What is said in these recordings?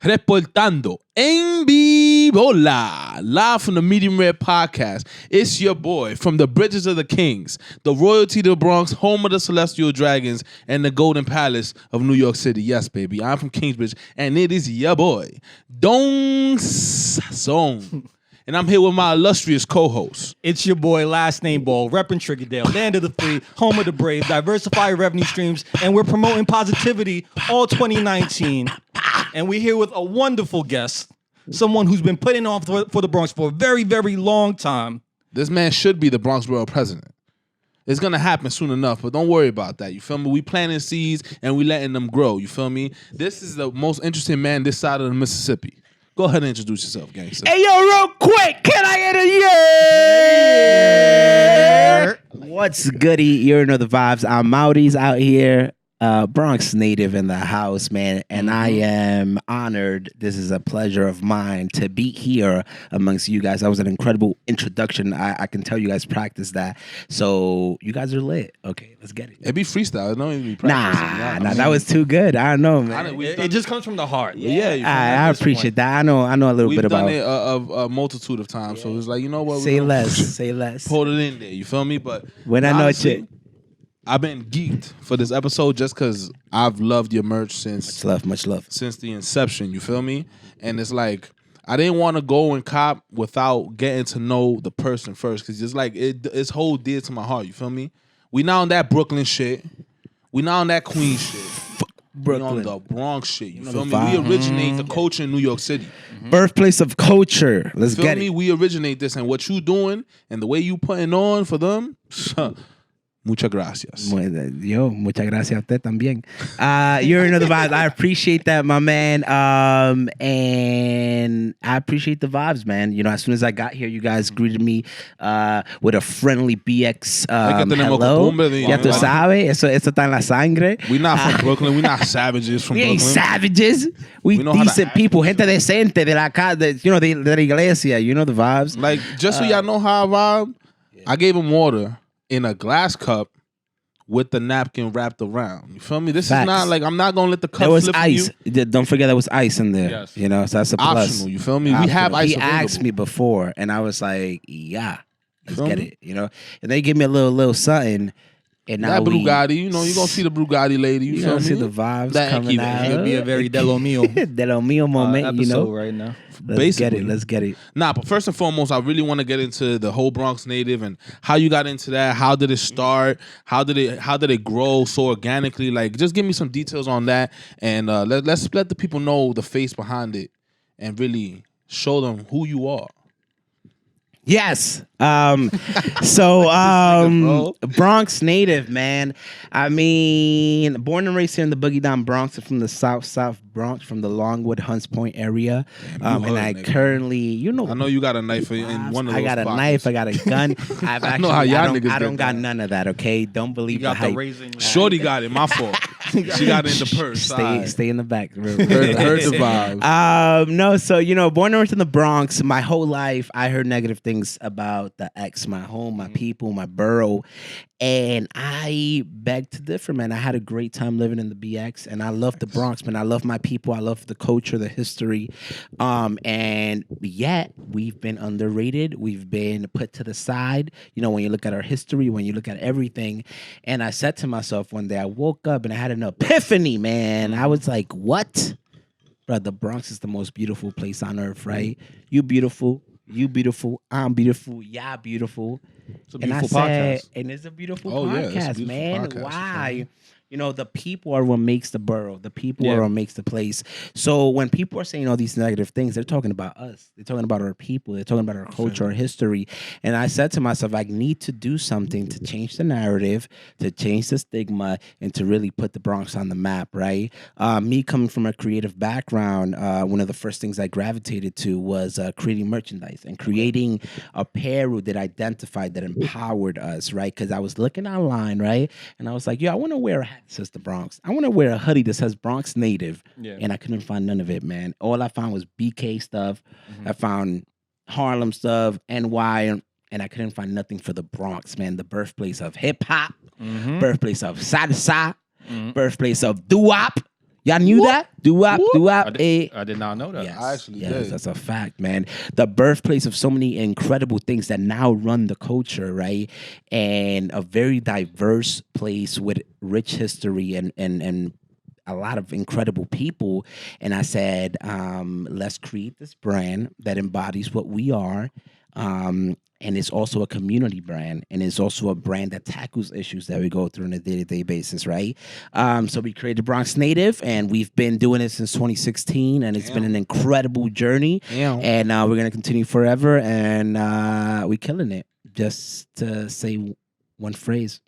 Reportando en vivo live from the Medium Rare Podcast. It's your boy from the Bridges of the Kings, the royalty of the Bronx, home of the Celestial Dragons, and the Golden Palace of New York City. Yes, baby, I'm from Kingsbridge, and it is your boy, Don Sazon. And I'm here with my illustrious co-host. It's your boy, LastNameBall, repping Triggerdale, land of the free, home of the brave, diversify revenue streams, and we're promoting positivity all 2019. And we're here with a wonderful guest, someone who's been putting on for the Bronx for a very, very long time. This man should be the Bronx Borough president. It's going to happen soon enough, but don't worry about that. You feel me? We planting seeds and we letting them grow. You feel me? This is the most interesting man this side of the Mississippi. Go ahead and introduce yourself, gangster. Hey, yo, real quick, can I get a yeah? What's goody? You already know the vibes. Amaurys out here. Bronx native in the house, man. And I am honored. This is a pleasure of mine to be here amongst you guys. That was an incredible introduction. I can tell you guys practiced that. So you guys are lit. Okay, let's get it. It be freestyle. It don't even be practice. Nah, that was too good. I don't know, man. It just comes from the heart. I appreciate that. I know a little bit about it. We've done it a multitude of times. So it's like, you know what? Say less. Put it in there. You feel me? But when I know it. I've been geeked for this episode just because I've loved your merch since much love since the inception. You feel me? And it's like I didn't want to go and cop without getting to know the person first, because it's like it's whole dear to my heart. You feel me? We not on that Brooklyn shit. We not on that Queens shit. Brooklyn. We on the Bronx shit. You feel me? We originate the culture in New York City. Birthplace of culture. Let's feel get me? it. We originate this, and what you doing and the way you putting on for them. Muchas gracias. Yo, muchas gracias a usted también. You already know the vibes. I appreciate that, my man. And I appreciate the vibes, man. You know, as soon as I got here, you guys greeted me with a friendly BX hello. Ya tú sabes, eso está en la sangre. We not from Brooklyn. We not savages from we Brooklyn. Ain't savages. We decent people, gente decente de la casa, de la iglesia. You know the vibes. Like, just so y'all know how I vibe, I gave him water in a glass cup with the napkin wrapped around. You feel me? This is not like, I'm not going to let the cup there was slip ice. you. Don't forget there was ice in there. Yes. You know, so that's a plus. Optional, you feel me? Optional. We have ice He available. asked me before, and I was like, yeah, let's get it. You know? And they give me a little something. And now that Bugatti, you know, you're going to see the Bugatti lady. You feel me? See the vibes that coming out. It'll be a very de lo mio. De lo mio moment, you know? right now. Let's get it. Nah, but first and foremost, I really want to get into the whole Bronx Native and how you got into that. How did it start? How did it grow so organically? Like, just give me some details on that, and let's let the people know the face behind it and really show them who you are. Yes. Bronx native, man. I mean, born and raised here in the Boogie Down Bronx, from the South Bronx, from the Longwood, Hunts Point area. And I currently, you know, I know you got a knife in one of those. I got a knife. I got a gun. I don't got none of that. Okay, don't believe you got the hype. raisin. Shorty got it. My fault. She got it in the purse. Stay in the back. Heard the vibes. No, so you know, born and raised in the Bronx. My whole life, I heard negative things about the X, my home, my people, my borough, and I begged to differ, man. I had a great time living in the BX, and I love the Bronx, man. I love my people. I love the culture, the history, and yet we've been underrated. We've been put to the side. You know, when you look at our history, when you look at everything, and I said to myself one day, I woke up and I had an epiphany, man. I was like, what? Bro, the Bronx is the most beautiful place on earth, right? You beautiful, I'm beautiful, y'all beautiful. It's a beautiful podcast. And it's a beautiful podcast, podcast, it's a beautiful man. podcast. Why? You know, the people are what makes the borough. The people are what makes the place. So when people are saying all these negative things, they're talking about us. They're talking about our people. They're talking about our culture, our history. And I said to myself, I need to do something to change the narrative, to change the stigma, and to really put the Bronx on the map, right? Me coming from a creative background, one of the first things I gravitated to was creating merchandise and creating apparel that identified, that empowered us, right? Because I was looking online, right? And I was like, I want to wear a hat that says the Bronx. I want to wear a hoodie that says Bronx Native. Yeah. And I couldn't find none of it, man. All I found was BK stuff. I found Harlem stuff, NY, and I couldn't find nothing for the Bronx, man. The birthplace of hip hop, birthplace of salsa, birthplace of doo-wop. Y'all knew that? Doo-wop, I eh. did not know that. Yes, I actually yes, did. that's a fact, man. The birthplace of so many incredible things that now run the culture, right? And a very diverse place with rich history and a lot of incredible people. And I said, let's create this brand that embodies what we are. And it's also a community brand, and it's also a brand that tackles issues that we go through on a day-to-day basis, right? So we created Bronx Native, and we've been doing it since 2016, and it's been an incredible journey. And we're gonna continue forever, and we're killing it. Just to say one phrase.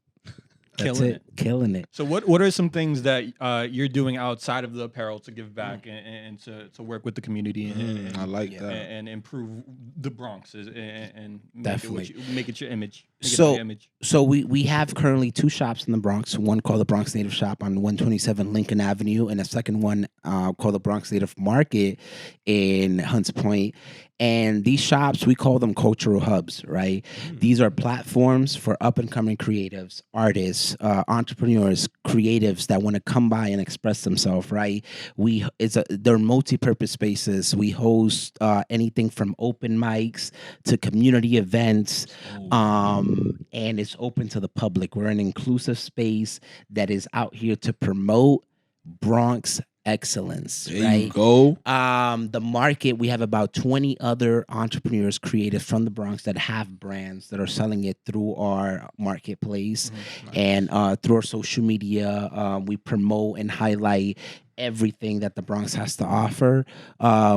That's Killing it. Killing it. So what are some things that you're doing outside of the apparel to give back and to work with the community and I like that. and improve the Bronx and Definitely. make it your image. So we have currently 2 shops in the Bronx. One called the Bronx Native Shop on 127 Lincoln Avenue, and a second one called the Bronx Native Market in Hunts Point. And these shops, we call them cultural hubs, right? These are platforms for up-and-coming creatives, artists, entrepreneurs, creatives that want to come by and express themselves, right? They're multi-purpose spaces. We host anything from open mics to community events, and it's open to the public. We're an inclusive space that is out here to promote Bronx excellence, There right? you go. The market, we have about 20 other entrepreneurs, creatives from the Bronx that have brands that are selling it through our marketplace and through our social media. We promote and highlight everything that the Bronx has to offer.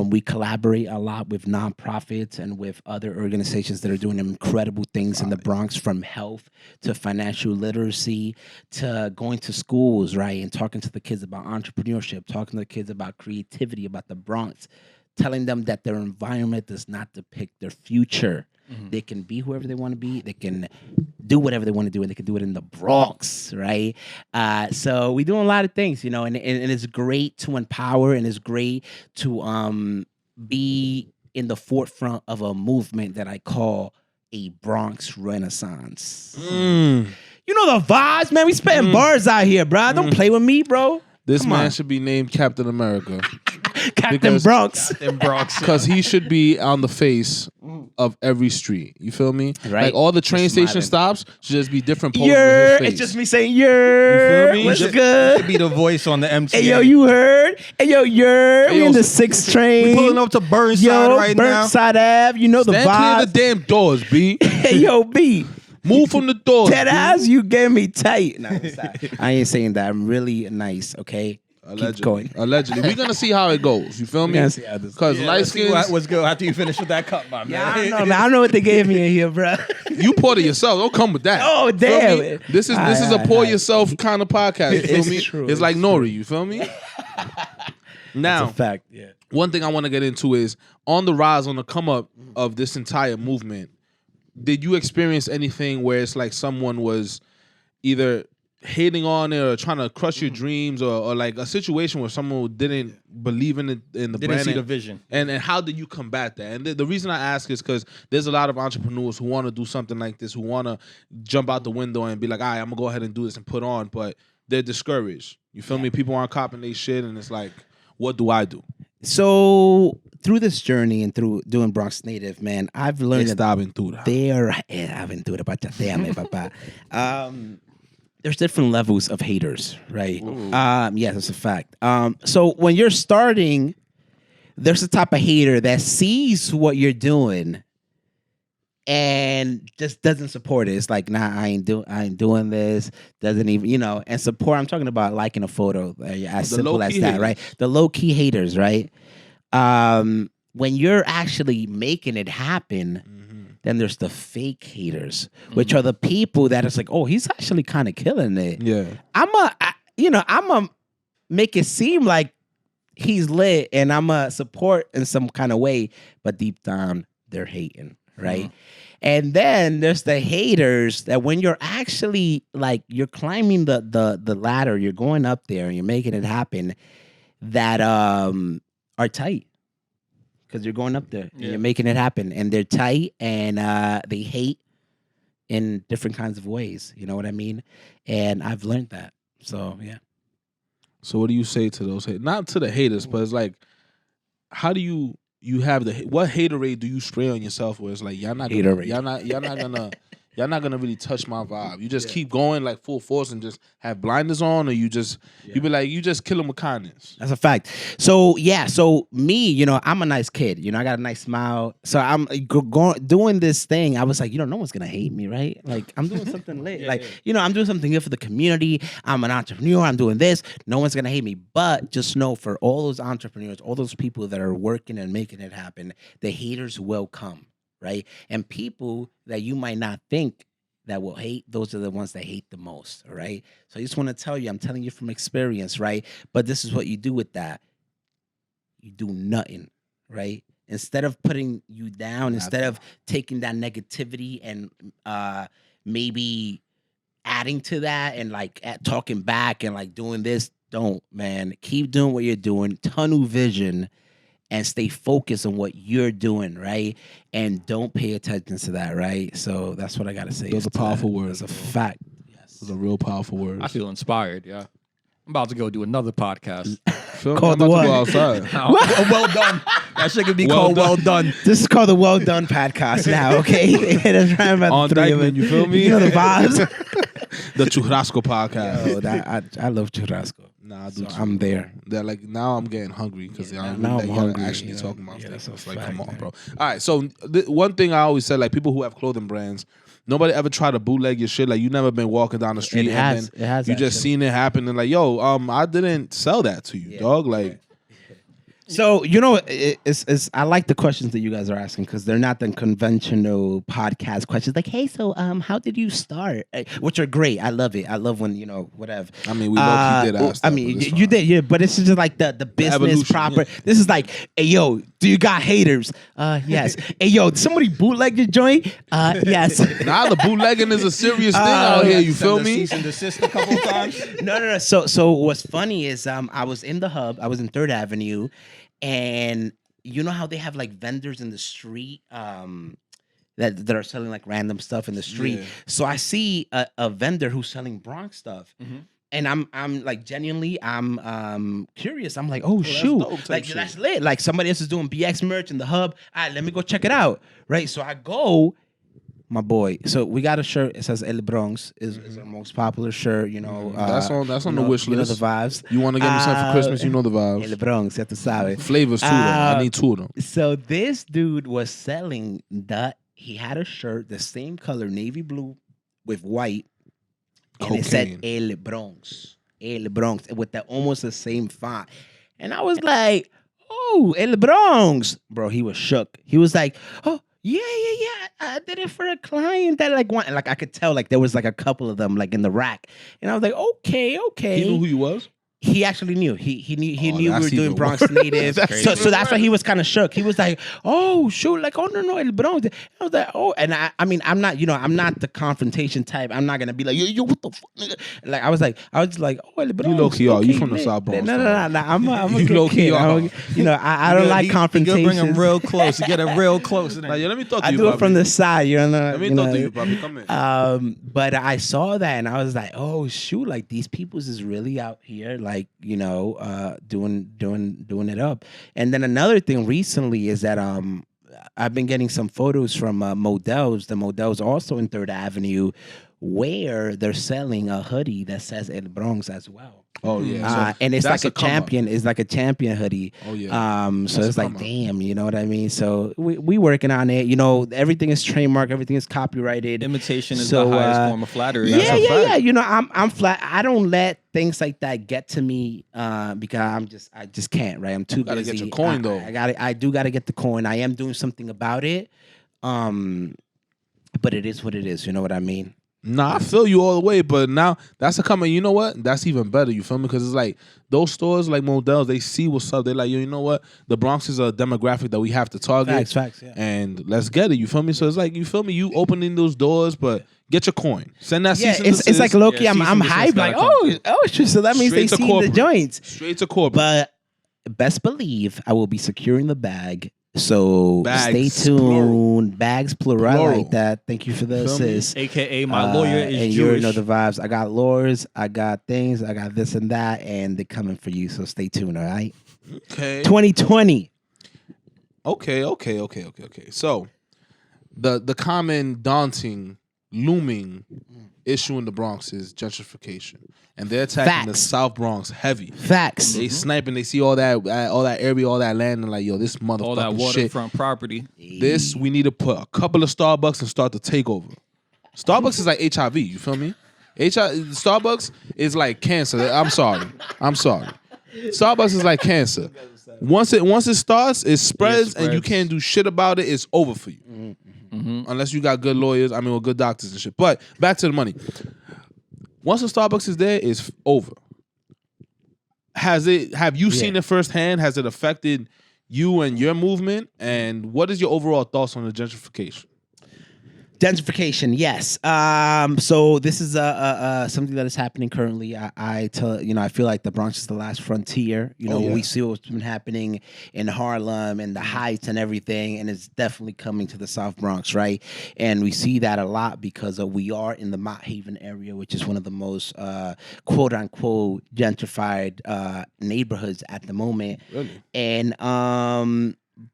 We collaborate a lot with nonprofits and with other organizations that are doing incredible things in the Bronx, from health to financial literacy to going to schools, right? And talking to the kids about entrepreneurship, talking to the kids about creativity, about the Bronx, telling them that their environment does not depict their future. They can be whoever they want to be. They can do whatever they want to do, and they can do it in the Bronx, right? So we doing a lot of things, you know, and it's great to empower, and it's great to be in the forefront of a movement that I call a Bronx Renaissance. You know the vibes, man. We spitting bars out here, bro. Don't play with me, bro. This Come man on. should be named Captain America. Captain Because- Bronx. In Bronx. Because he should be on the face of every street. You feel me? Right. Like all the train Just station smiling. stops should just be different poses of Yer, his face. it's just me saying yer. You feel me? What's Just- good? Be the voice on the MTA. Hey yo, you heard? Hey yo, yer. Hey, We yo, in the so- 6th train. We pulling up to Burnside yo, right now. Burnside Ave. You know the Stand clear vibe. the damn doors, B. Hey yo, B. Move from the doors. Dead B. ass, you get me tight. No, I ain't saying that. I'm really nice. Okay. Keep going. Allegedly. We're gonna see how it goes. You feel me? gonna see how this Because Yeah, light let's see skins, what's good after you finish with that cup, my man. Yeah, I don't know, man. I don't know what they gave me in here, bro. you pour it yourself. Don't come with that. Oh, Feel damn me? it. This is Aight, a pour aight. yourself kind of podcast. You feel It's me? true, It's it's like Nori. You feel me? Now, That's a fact. Yeah. one thing I want to get into is on the rise, on the come up of this entire movement. Did you experience anything where it's like someone was either hating on it or trying to crush your dreams, or like a situation where someone didn't believe in the Didn't brand see the vision. and how did you combat that? And the reason I ask is because there's a lot of entrepreneurs who want to do something like this, who want to jump out the window and be like, all right, I'm gonna go ahead and do this and put on, but they're discouraged. You feel me? People aren't copping they shit, and it's like, what do I do? So through this journey and through doing Bronx Native, man, I've learned that Esta aventura. aventura, déjame, papá. There's different levels of haters, right? Yes, that's a fact. So when you're starting, there's a type of hater that sees what you're doing and just doesn't support it. It's like, nah, I ain't doing this. Doesn't even, you know, and support. I'm talking about liking a photo, as simple as low-key that, haters. right? The low key haters, right? When you're actually making it happen, then there's the fake haters, which are the people that it's like, oh, he's actually kind of killing it. Yeah. I'm a make it seem like he's lit, and I'm a support in some kind of way, but deep down they're hating, right? And then there's the haters that when you're actually like you're climbing the ladder, you're going up there and you're making it happen, that are tight. Because you're going up there and you're making it happen, and they're tight and they hate in different kinds of ways. You know what I mean? And I've learned that. So yeah. So what do you say to those haters? Not to the haters, but it's like, how do you have what haterade do you spray on yourself where it's like y'all not gonna really touch my vibe. You just keep going like full force and just have blinders on, or you be like, you just kill them with kindness. That's a fact. So so me, you know, I'm a nice kid. You know, I got a nice smile. So I'm doing this thing. I was like, you know, no one's gonna hate me, right? Like I'm doing something lit. You know, I'm doing something good for the community. I'm an entrepreneur. I'm doing this. No one's gonna hate me. But just know, for all those entrepreneurs, all those people that are working and making it happen, the haters will come. Right? And people that you might not think that will hate, those are the ones that hate the most. All right. So I just want to tell you, I'm telling you from experience, right? But this is what you do with that. You do nothing, right? Instead of putting you down, instead of taking that negativity and maybe adding to that and like talking back and like doing this, don't, man. Keep doing what you're doing. Tunnel vision. And stay focused on what you're doing, right? And don't pay attention to that, right? So that's what I gotta say. Those are powerful words. That's a fact. Yes. Those are real powerful words. I feel inspired, yeah. I'm about to go do another podcast. Called the what? To go outside. Well done. That shit could be called Well Done. This is called the Well Done podcast now, okay? That's right about On Dykeman, you feel me? You know the vibes? The Churrasco podcast. Yo, I love Churrasco. Nah, I do so I'm there. They're like, now I'm getting hungry because now I'm hungry, actually talking about stuff. It's like, fact, come on, man. bro. All right, so one thing I always said, like people who have clothing brands, nobody ever try to bootleg your shit. Like you never been walking down the street It has you just seen it happen and like, yo, I didn't sell that to you, dog. Like. So, you know, it's I like the questions that you guys are asking because they're not the conventional podcast questions. Like, hey, so how did you start? Which are great. I love it. I love when, you know, whatever. I mean, we low-key did ask that, I mean, you did, yeah, but it's just like the business evolution, proper. yeah. This is like, hey, yo, do you got haters? Yes. Hey, yo, did somebody bootleg your joint? Yes. Nah, the bootlegging is a serious thing out here. You feel me? Cease and desist a couple times. No. So what's funny is I was in the hub. I was in 3rd Avenue. And you know how they have like vendors in the street that are selling like random stuff in the street. Yeah. So I see a vendor who's selling Bronx stuff. Mm-hmm. And I'm like genuinely I'm curious. I'm like, oh shoot. That's lit. Like somebody else is doing BX merch in the hub. All right, let me go check it out. Right. So I go. My boy. So we got a shirt. It says El Bronx is our most popular shirt. You know, that's on the wish list. You know the vibes. You want to get me something for Christmas? You know the vibes. El Bronx, ya tú sabes. Flavors too. Though. I need 2 of them. So this dude was selling that. He had a shirt, the same color, navy blue with white, and it said El Bronx, El Bronx, with almost the same font. And I was like, oh, El Bronx, bro. He was shook. He was like, oh. Yeah. I did it for a client that like wanted. Like I could tell, like there was like a couple of them like in the rack, and I was like, okay. He knew who you was. He actually knew. He knew we were doing Bronx Native. So that's why he was kind of shook. He was like, "Oh shoot!" Like, "Oh no, El Bronx." I was like, "Oh," and I mean, I'm not the confrontation type. I'm not gonna be like, "Yo, what the fuck?" Like, I was like, "Oh, El Bronx." You low key are. You from the South Bronx? No. I'm a good kid. You know, I don't like confrontation. You bring him real close. You get him real close. Now, let me talk to I you. do it from the side. You know. Let me talk to you, Bobby. Come in. But I saw that and I was like, "Oh shoot!" Like these peoples is really out here, like you know. Doing it up. And then another thing recently is that I've been getting some photos from Models. The Models also in 3rd Avenue, where they're selling a hoodie that says El Bronx as well. Oh yeah, and it's like a champion. It's like a champion hoodie. Oh yeah. So it's like, damn, you know what I mean. So we working on it. You know, everything is trademarked. Everything is copyrighted. Imitation is the highest form of flattery. Yeah. You know, I'm flat. I don't let things like that get to me because I just can't. Right, I'm too busy. Gotta get your coin though. I do gotta get the coin. I am doing something about it. But it is what it is. You know what I mean. Nah, I feel you all the way, but now that's a coming. You know what? That's even better. You feel me? Because it's like those stores like Models, they see what's up. They're like, yo, you know what? The Bronx is a demographic that we have to target. Facts, yeah. And let's get it. You feel me? So it's like, you feel me? You opening those doors, but get your coin. Send that. Yeah, it's like low key. I'm hyped. Like, oh, shit. So that means they see the joints straight to corporate. But best believe I will be securing the bag So Bags, stay tuned. plural. Bags plural. I Plural. like that. Thank you for the Feel me? assist. AKA my lawyer is and Jewish. you know the vibes. I got lawyers, I got things, I got this and that, and they're coming for you. So stay tuned, all right? Okay. 2020. Okay. So the common daunting, looming issue in the Bronx is gentrification. And they're attacking the Facts. South Bronx heavy. Facts. They sniping, they see all that area, all that land, and like, yo, this motherfucking All that shit. waterfront property. This, we need to put a couple of Starbucks and start the takeover. Starbucks is like HIV, you feel me? Starbucks is like cancer. I'm sorry. Starbucks is like cancer. Once it starts, it spreads, and you can't do shit about it. It's over for you. Unless you got good lawyers, or good doctors and shit. But back to the money. Once the Starbucks is there, it's over. Have you seen it firsthand? Has it affected you and your movement? And what is your overall thoughts on the gentrification? Gentrification, yes. So this is something that is happening currently. I feel like the Bronx is the last frontier. We see what's been happening in Harlem and the Heights and everything, and it's definitely coming to the South Bronx, right? And we see that a lot because we are in the Mott Haven area, which is one of the most quote unquote gentrified neighborhoods at the moment. Really? And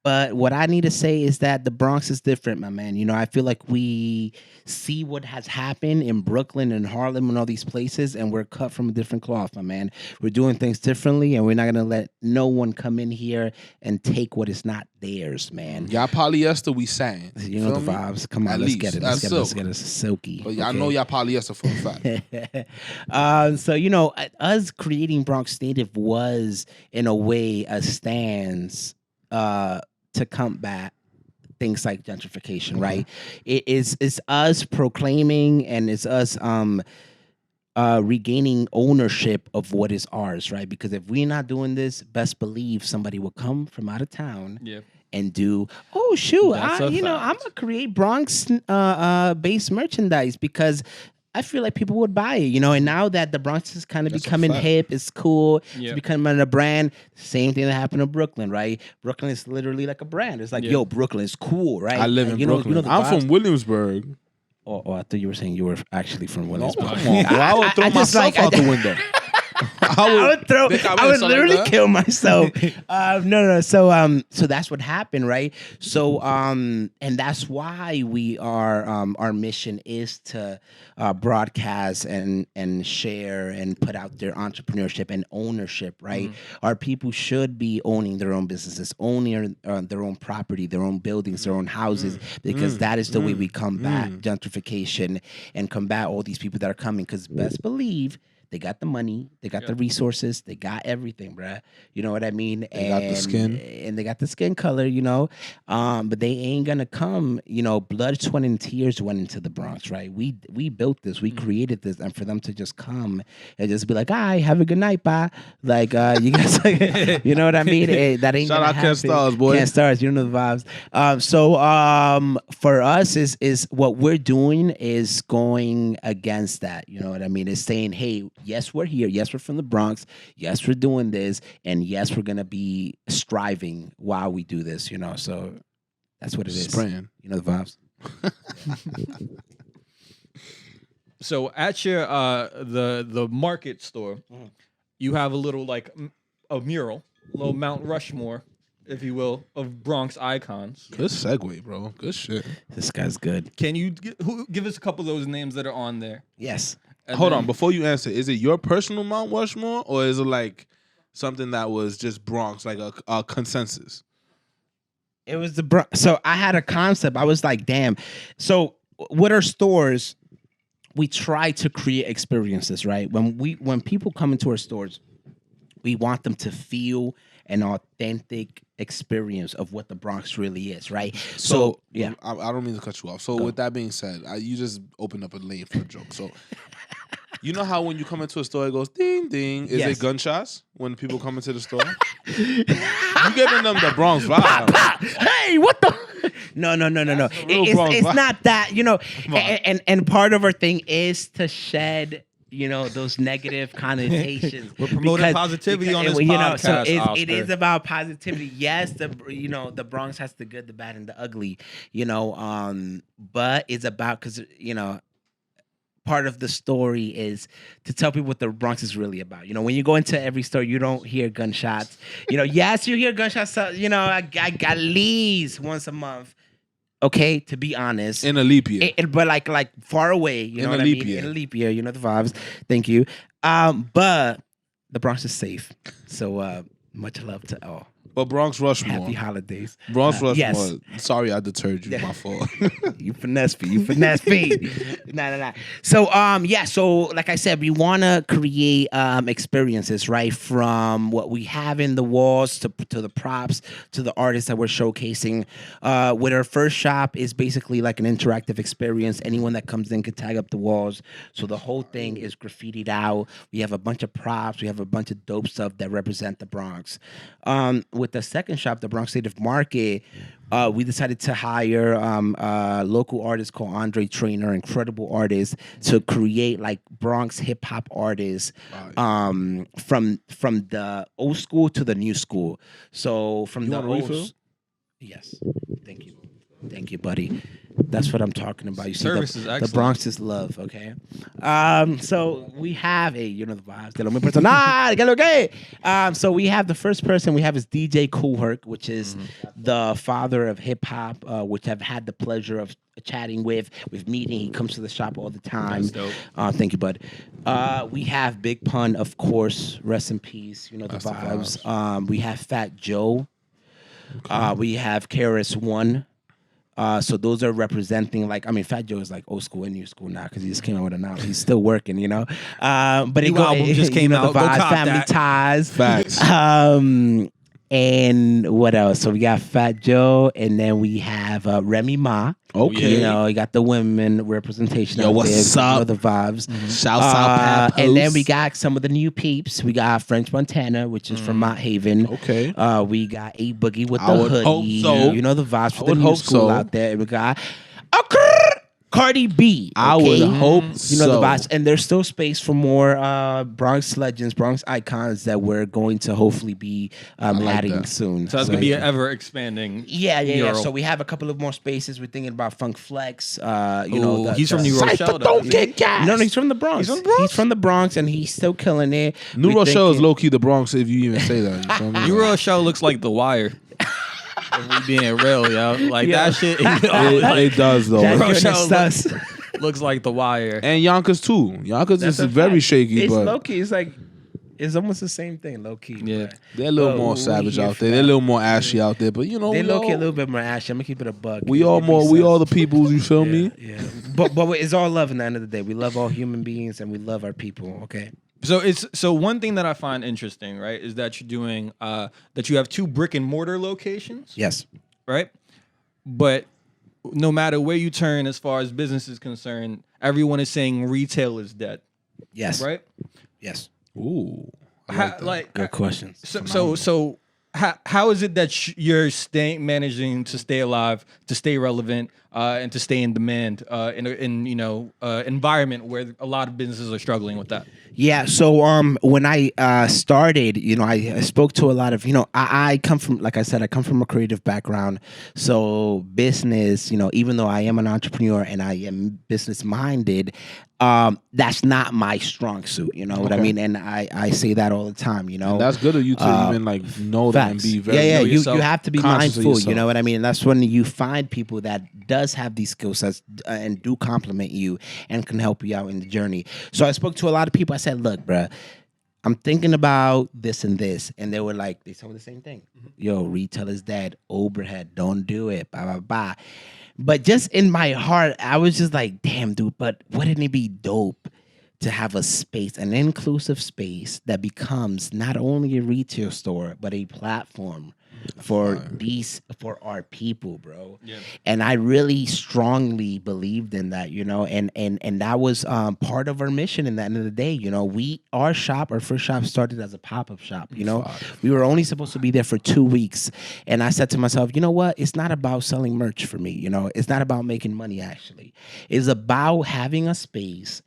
but what I need to say is that the Bronx is different, my man. I feel like we see what has happened in Brooklyn and Harlem and all these places, and we're cut from a different cloth, my man. We're doing things differently, and we're not going to let no one come in here and take what is not theirs, man. Y'all polyester, we saying. You know the me? vibes. Come on, At let's least. get it. That's Let's silk. get it silky. But y'all know y'all polyester for a fact. So, us creating Bronx Native was, in a way, a stance to combat things like gentrification, right? It's us proclaiming, and it's us regaining ownership of what is ours, right? Because if we're not doing this, best believe somebody will come from out of town and do, oh shoot, That's I'm a fact. gonna create Bronx based merchandise because I feel like people would buy it, and now that the Bronx is kind of becoming hip, it's cool, it's becoming a brand. Same thing that happened in Brooklyn, right? Brooklyn is literally like a brand. It's like, yo, Brooklyn is cool, right? I live in Brooklyn. I'm from Williamsburg. Oh, I thought you were saying you were actually from Williamsburg. Come on, bro. I would throw myself out the window. I would literally kill myself. No. So that's what happened, right? So, and that's why we are. Our mission is to broadcast and share and put out their entrepreneurship and ownership, right? Our people should be owning their own businesses, owning their own property, their own buildings, their own houses, because that is the way we combat gentrification and combat all these people that are coming. Because best believe, they got the money, they got the resources, they got everything, bruh. You know what I mean? They got the skin. And they got the skin color, but they ain't gonna come, blood, sweat, and tears went into the Bronx, right? We built this, we created this, and for them to just come and just be like, "Hi, have a good night, bye." Like, you guys, you know what I mean? That ain't Shout gonna out happen. Ken Stars, boy. Ken Stars, you know the vibes. So for us is what we're doing is going against that. You know what I mean? It's saying, hey, yes, we're here. Yes, we're from the Bronx. Yes, we're doing this. And yes, we're going to be striving while we do this, So that's what it is. Spraying. You know the vibes. So at your the market store, you have a little a mural, a little Mount Rushmore, if you will, of Bronx icons. Good segue, bro. Good shit. This guy's good. Can you give us a couple of those names that are on there? Yes. And Hold then- on, before you answer, is it your personal Mount Rushmore, or is it like something that was just Bronx, like a consensus? It was the Bronx. So I had a concept. I was like, damn. So with our stores, we try to create experiences, right? When people come into our stores, we want them to feel an authentic experience of what the Bronx really is, right? So yeah. I don't mean to cut you off. So with that being said, you just opened up a lane for a joke. So you know how when you come into a store, it goes ding ding. Is Yes. it gunshots when people come into the store? You giving them the Bronx vibe. Hey, what the? No. real Bronx It's vibe. not that, And part of our thing is to shed, those negative connotations. We're promoting positivity on this podcast, so it Oscar. is about positivity. Yes, the Bronx has the good, the bad, and the ugly. But it's about because part of the story is to tell people what the Bronx is really about. When you go into every store, you don't hear gunshots. Yes, you hear gunshots. I got leaves once a month. Okay, to be honest, In a leap year. but like far away. You know what I mean? In a leap year, the vibes. Thank you. But the Bronx is safe. So much love to all. But Bronx Rushmore. Happy holidays. Bronx Rushmore. Yes. Sorry I deterred you. My fault. You finesse me. Nah. So so like I said, we want to create experiences, right? From what we have in the walls to the props to the artists that we're showcasing. With our first shop is basically like an interactive experience. Anyone that comes in can tag up the walls. So the whole thing is graffitied out. We have a bunch of props. We have a bunch of dope stuff that represent the Bronx. With the second shop, the Bronx Native Market, we decided to hire a local artist called Andre Trainer, incredible artist, to create like Bronx hip hop artists from the old school to the new school. So from the old, yes, thank you, buddy. That's what I'm talking about. You see, Service is the excellent. Bronx is love, okay? So we have the vibes. Que lo muy personal, que lo que. So we have the first person we have is DJ Kool Herc, which is the father of hip hop, which I've had the pleasure of chatting with meeting. He comes to the shop all the time. That's dope. Thank you, bud. We have Big Pun, of course. Rest in peace. The vibes. We have Fat Joe. We have Karis One. So those are representing Fat Joe is like old school and new school now because he just came out with an album. He's still working, But New album just came out. The Go vibes, cop family that. ties. Facts. And what else? So we got Fat Joe, and then we have Remy Ma. Okay. You got the women representation. Yo, out what's there, up? The vibes. Shouts out, Pat and then Post. we got some of the new peeps. We got French Montana, which is from Mount Haven. Okay. We got A Boogie with I the would hoodie. hope so. The vibes for I the would new hope school so. out there. And we got Cardi B. I would okay? hope The so. vibes. And there's still space for more Bronx legends, Bronx icons that we're going to hopefully be adding that. soon. So it's going to be an ever expanding. Yeah. mural. So we have a couple of more spaces. We're thinking about Funk Flex. He's from New Rochelle, though. Don't get gas. No, he's from the Bronx. He's from the Bronx, and he's still killing it. New We're Rochelle is thinking- low key the Bronx if you even say that. You feel me? New Rochelle looks like The Wire. If we being real, yo. Like Yeah. that shit. It does though. Jack Rochelle Jonas looks like The Wire. And Yonkers too. Yonkers is That's a very fact. shaky, It's but low key. It's like it's almost the same thing, low key. Yeah. but they're a little Oh, more we savage here out for there. They're a that. little more ashy out there. But They we low key a all, little bit more ashy. I'm gonna keep it a buck. we all the peoples. You feel me? Yeah. But it's all love. In the end of the day, we love all human beings and we love our people. Okay. So one thing that I find interesting, right, is that you're doing that you have 2 brick and mortar locations, Yes. right? But no matter where you turn, as far as business is concerned, everyone is saying retail is dead, Yes. right? Yes. Ooh. Good questions. So how is it that you're managing to stay alive, to stay relevant, and to stay in demand in environment where a lot of businesses are struggling with that? Yeah, so when I started, I spoke to a lot of, I come from, like I said, I come from a creative background. So business, even though I am an entrepreneur and I am business minded, that's not my strong suit. You know what I mean? And I say that all the time. And that's good of you to even know that and Facts. be very Yeah. You yourself, have to be conscious of mindful. You yourself. know what I mean? And that's when you find people that does have these skill sets and do compliment you and can help you out in the journey. So I spoke to a lot of people. I said, look, bruh, I'm thinking about this and this. And they were like, they told me the same thing. Yo, retail is dead. Overhead, don't do it. Blah, blah, blah. But just in my heart, I was just like, damn, dude, but wouldn't it be dope to have a space, an inclusive space that becomes not only a retail store, but a platform for our people, bro. Yeah. And I really strongly believed in that, and that was part of our mission. In the end of the day, our first shop started as a pop-up shop. We were only supposed to be there for 2 weeks, and I said to myself, you know what? It's not about selling merch for me. It's not about making money. Actually, it's about having a space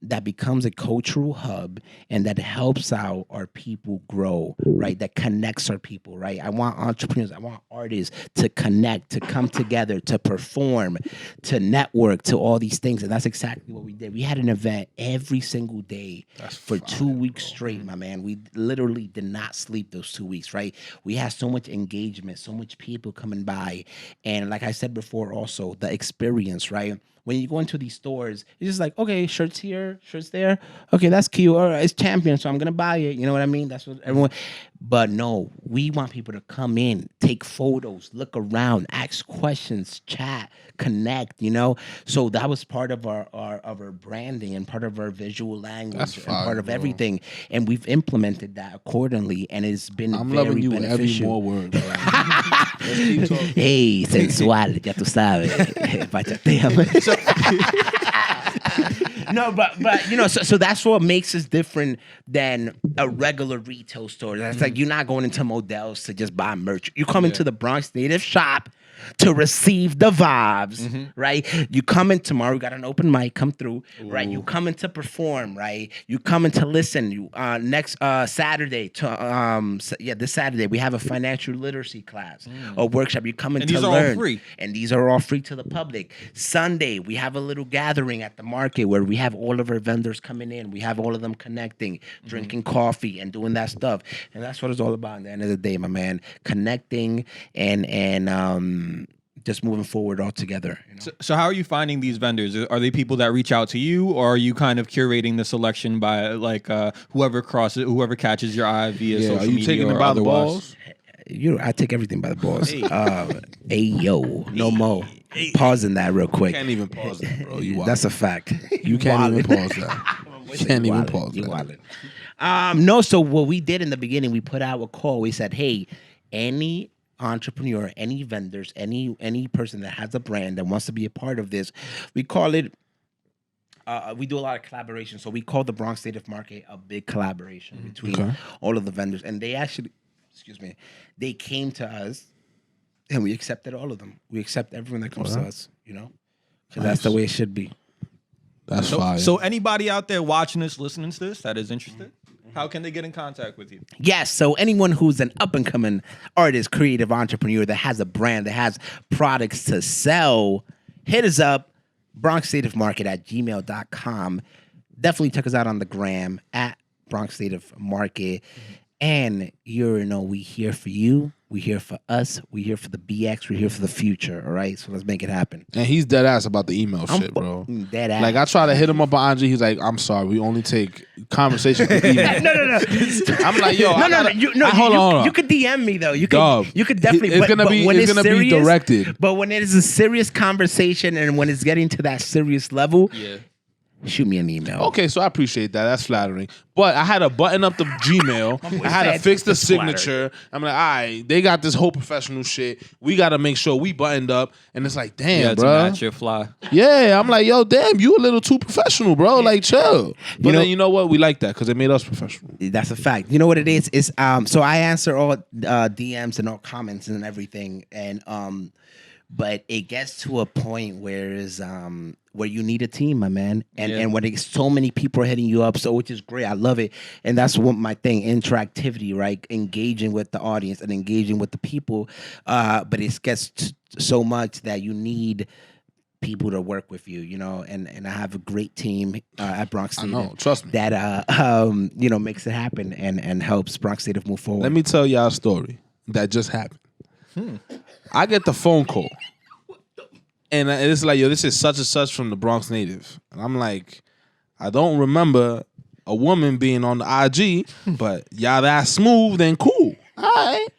that becomes a cultural hub and that helps out our people grow, right? That connects our people, right? I want entrepreneurs, I want artists to connect, to come together, to perform, to network, to all these things. And that's exactly what we did. We had an event every single day for 2 weeks straight, my man. We literally did not sleep those 2 weeks, right? We had so much engagement, so much people coming by. And like I said before also, the experience, right? When you go into these stores, it's just like, okay, shirts here, shirts there. Okay, that's cute. All right, it's Champion, so I'm going to buy it. You know what I mean? That's what everyone... But no, we want people to come in, take photos, look around, ask questions, chat, connect, you know? So that was part of our branding and part of our visual language and part of everything. And we've implemented that accordingly, and it's been very loving you beneficial. every more word, bro. Let's keep talking. Hey, sensual, ya tú sabes. Bachateame. No, but you know, so that's what makes us different than a regular retail store. That's like you're not going into Modell's to just buy merch. You come into the Bronx Native shop to receive the vibes, right? You come in tomorrow, we got an open mic, come through, right? You come in to perform, right? You come in to listen. You next Saturday this Saturday we have a financial literacy class, a workshop. You come in and to these learn. are all free. And these are all free to the public. Sunday, we have a little gathering at the market where we have all of our vendors coming in. We have all of them connecting, drinking coffee and doing that stuff. And that's what it's all about at the end of the day, my man. Connecting and just moving forward all together. You know? So how are you finding these vendors? Are they people that reach out to you, or are you kind of curating the selection by like whoever catches your eye via social media? Are you taking it by the balls? I take everything by the balls. Hey yo, no more. Pausing that real quick. You can't even pause that, bro. That's a fact. You can't even pause that. You can't even pause that. No, so what we did in the beginning, we put out a call. We said, hey, any entrepreneur, any vendors, any person that has a brand that wants to be a part of this, we call it, we do a lot of collaboration. So we call the Bronx Native Market a big collaboration between all of the vendors. And they actually, they came to us and we accepted all of them. We accept everyone that comes to us, you know, because that's the way it should be. That's fire. So anybody out there watching this, listening to this, that is interested, how can they get in contact with you? Yes, so anyone who's an up-and-coming artist, creative entrepreneur that has a brand, that has products to sell, hit us up, bronxnativemarket@gmail.com. Definitely check us out on the gram at Bronx Native Market. And you know, we here for you. We here for us. We here for the BX. We're here for the future. All right, so let's make it happen. And he's dead ass about the email shit, bro. Dead ass. Like I try to hit him up on IG. He's like, "I'm sorry, we only take conversations with email." No. I'm like, yo, hold on. You could DM me though. You could definitely. It's gonna be directed. But when it is a serious conversation and when it's getting to that serious level, shoot me an email. Okay, so I appreciate that. That's flattering. But I had to button up the Gmail. I had to fix the signature. I'm like, all right, they got this whole professional shit. We got to make sure we buttoned up. And it's like, damn, bro. To match your fly. Yeah, I'm like, yo, damn, you a little too professional, bro. Like, chill. But then you know what? We like that because it made us professional. That's a fact. You know what it is? It's so I answer all DMs and all comments and everything. And but it gets to a point where you need a team, my man, and when it's so many people are hitting you up, so which is great, I love it, and that's what my thing, interactivity, right? Engaging with the audience and engaging with the people, but it gets so much that you need people to work with you, you know, and I have a great team at Bronx Native. I know, trust me. That you know, makes it happen and helps Bronx Native move forward. Let me tell y'all a story that just happened. I get the phone call. And it's like, yo, this is such and such from the Bronx Native. And I'm like, I don't remember a woman being on the IG, but y'all that smooth and cool. All right.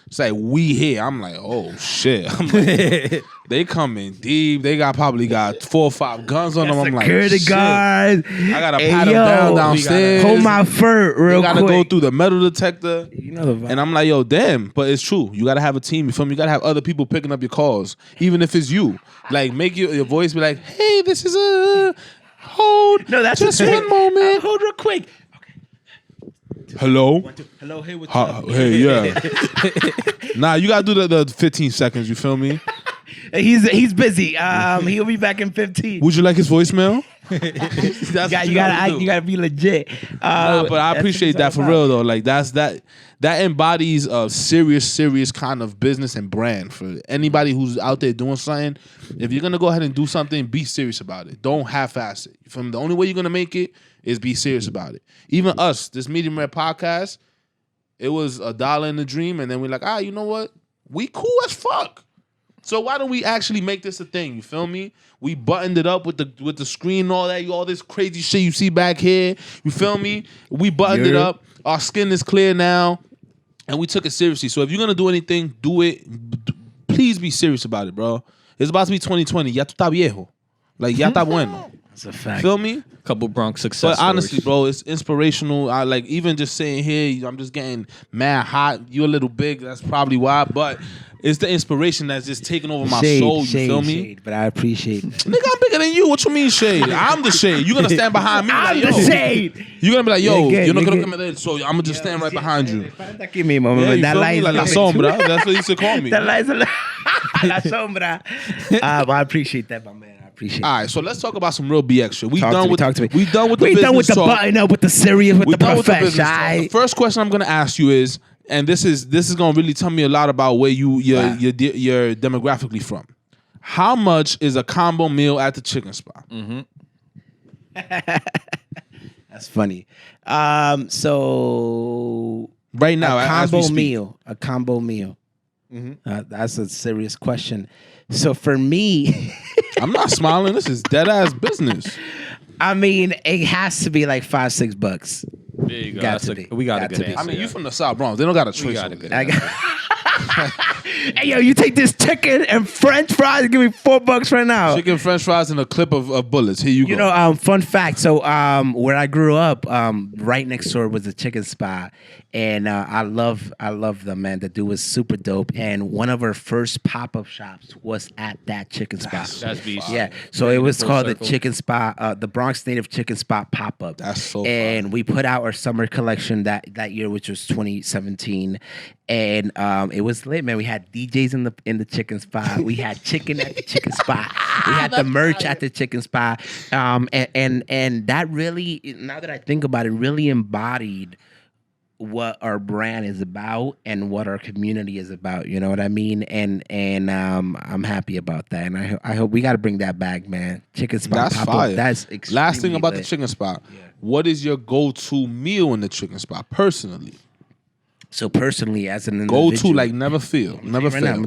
It's like, we here. I'm like, oh, shit. I'm like, they coming deep. They probably got 4 or 5 guns on them. I'm like, security guards. I got to pat them down downstairs. Hold my fur real quick. You got to go through the metal detector. You know the vibe. And I'm like, yo, damn. But it's true. You got to have a team. You feel me? You got to have other people picking up your calls. Even if it's you. Like, make your voice be like, hey, this is a... Hold. No, that's just one moment. Hold real quick. Hello? Hello, hey, what's up? Hey, yeah. Nah, you got to do the 15 seconds, you feel me? He's busy. He'll be back in 15. Would you like his voicemail? You gotta act. You gotta be legit. But I appreciate that for real though. Like that embodies a serious kind of business and brand for anybody who's out there doing something. If you're gonna go ahead and do something, be serious about it. Don't half-ass it. From the only way you're gonna make it is be serious about it. Even us, this Medium Rare podcast, it was $1 in the dream, and then we're like, you know what? We cool as fuck. So why don't we actually make this a thing? You feel me? We buttoned it up with the screen and all that. All this crazy shit you see back here. You feel me? We buttoned it up. Our skin is clear now, and we took it seriously. So if you're gonna do anything, do it. Please be serious about it, bro. It's about to be 2020. Ya tú está viejo. Like ya está bueno. That's a fact. Feel me? Couple Bronx success But honestly, stories. bro, it's inspirational. I like even just saying here, I'm just getting mad hot. You a little big, that's probably why. But it's the inspiration that's just taking over my soul. You feel me? Shade, but I appreciate it. Nigga, I'm bigger than you. What you mean shade? I'm the shade. You're gonna stand behind me. I'm like, the yo. shade. You're gonna be like, yo, Nigga, you're not gonna nigga. come in there, so I'm gonna just stand right behind you. Give me, mama. Yeah, you That feel me? light Like La Sombra. That's what you used to call me. That light's La Sombra. But I appreciate that, my man. I appreciate it. All right, so let's talk about some real BX shit. We Talk done to me, with talk to me. We done with the We business done with the talk. button up, with the serious, with We the done with the profession. business talk. The first question I'm gonna ask you is, and this is gonna really tell me a lot about where you're demographically from. How much is a combo meal at the chicken spot? That's funny. So Right now, a as we combo speak. meal. A combo meal. That's a serious question. So for me, I'm not smiling. This is dead ass business. I mean, it has to be like $5-6. There you go. Got That's to a- be. We got a Got good to be. answer. I mean, yeah. you from the South Bronx. They don't got a choice. got a over good there. I got- Hey yo, you take this chicken and French fries and give me $4 right now. Chicken, French fries, and a clip of bullets. Here you go. You know, fun fact. So, where I grew up, right next door was a chicken spot, and I love them, man. The dude was super dope, and one of our first pop-up shops was at that chicken spot. That's beast. Yeah, so it was Full called circle. the Chicken Spot, the Bronx Native Chicken Spot Pop-Up. That's so And we put out our summer collection that year, which was 2017, and it was lit, man. We had DJs in the chicken spot. We had chicken at the chicken spot. We had the merch at the chicken spot, and that really, now that I think about it, really embodied what our brand is about and what our community is about. You know what I mean? And I'm happy about that. And I hope we got to bring that back, man. Chicken spot That's pop-up. fire. That's Last thing extremely about the lit. chicken spot. What is your go-to meal in the chicken spot, personally? So personally, as an individual, Go-to, like never fail. Never fail.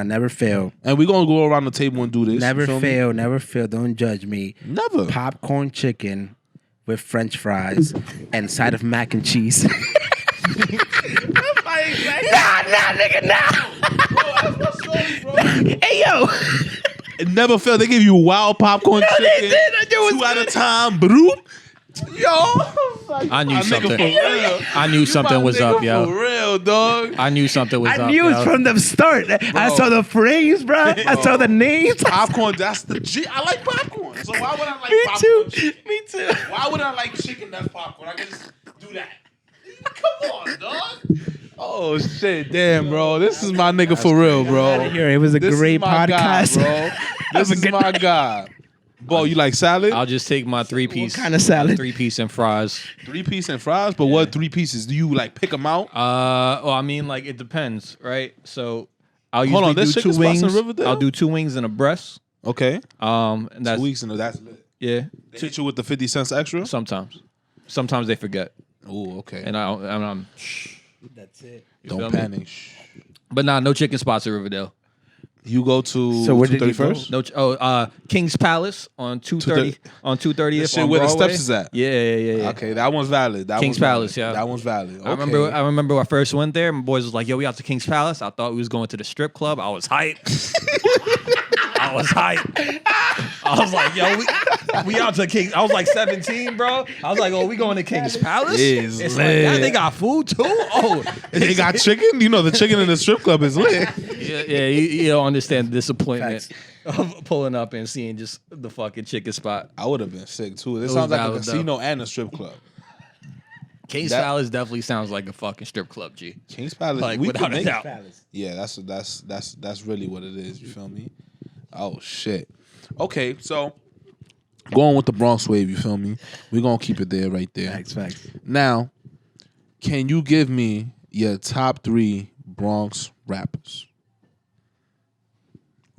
Never fail. And we're going to go around the table and do this. Never you feel me? fail, never fail. Don't judge me. Never. Popcorn chicken with French fries and side of mac and cheese. Hey yo, It never failed. They give you wild popcorn chicken. they did. There was 2 at a time. Broop. Yo. I knew My nigga something. for real. I knew something was up, For yo. real, dog. I knew something was I up. knew it yo. from the start. I saw the frames, bro. I saw the names. Popcorn, that's the G. I like popcorn. So why would I like Me popcorn? too. chicken? Me too. Why would I like chicken that's popcorn? I can just do that. Come on, dog. Oh shit, damn, bro. This is my nigga for real, bro. Here, it was a This great is my podcast. guy, bro. This is my guy. Bo, you like salad? I'll just take my 3-piece. What kind of salad? 3-piece and fries. 3-piece and fries, but what 3 pieces? Do you like pick them out? Well, I mean, like it depends, right? So I'll Hold on, usually there's do chicken 2 spots in wings. Riverdale? I'll do 2 wings and a breast. Okay. And that's 2 weeks and that's lit. yeah. They hit you with the 50 cents extra? Sometimes they forget, Oh, okay. and I'm That's it. feel Don't me? panic. Shh. But nah, no chicken spots at Riverdale. You go to So where did you 231st? No, King's Palace on 230 on 230th. That shit on where the Broadway. steps is at? Yeah. Okay, that one's valid. That King's one's valid. Palace, yeah. That one's valid. Okay. I remember when I first went there. My boys was like, "Yo, we out to King's Palace." I thought we was going to the strip club. I was hyped. I was hyped. I was like, "Yo, we out to King's." I was like 17, bro. I was like, "Oh, we going to King's Palace?" Is It's lit. like, they got food too. Oh, They got chicken? You know the chicken in the strip club is lit. yeah. You don't understand the disappointment of pulling up and seeing just the fucking chicken spot. I would have been sick too. It was sounds like a valid, casino and a strip club. King's That- Palace definitely sounds like a fucking strip club, G. King's Palace, Like, we without could a make doubt. Yeah, that's really what it is. You feel me? Oh shit. Okay, so Going with the Bronx wave, you feel me? We're gonna keep it there, right there. Facts. Now, can you give me your top 3 Bronx rappers?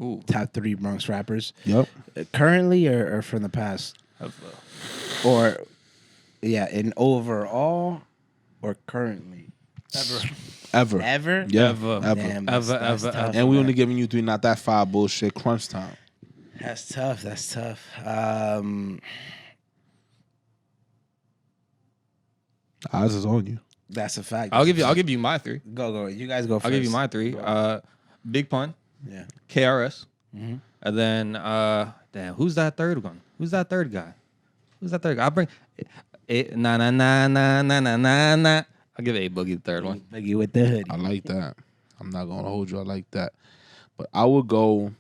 Ooh. Top 3 Bronx rappers. Yep. Currently or from the past? Or, yeah, in overall or currently? Ever. Yeah. Ever. Damn, that's tough. And we only giving you 3, not that 5 bullshit. Crunch time. That's tough. Eyes is on you. That's a fact. I'll give you my 3. Go. You guys go first. I'll give you my 3. Big Pun. Yeah. KRS. Mm-hmm. And then damn, who's that third one? Who's that third guy? I'll bring na na na na na na na na. I'll give A Boogie the third one. Boogie with the hoodie. I like that. I'm not gonna hold you. I like that. But I would go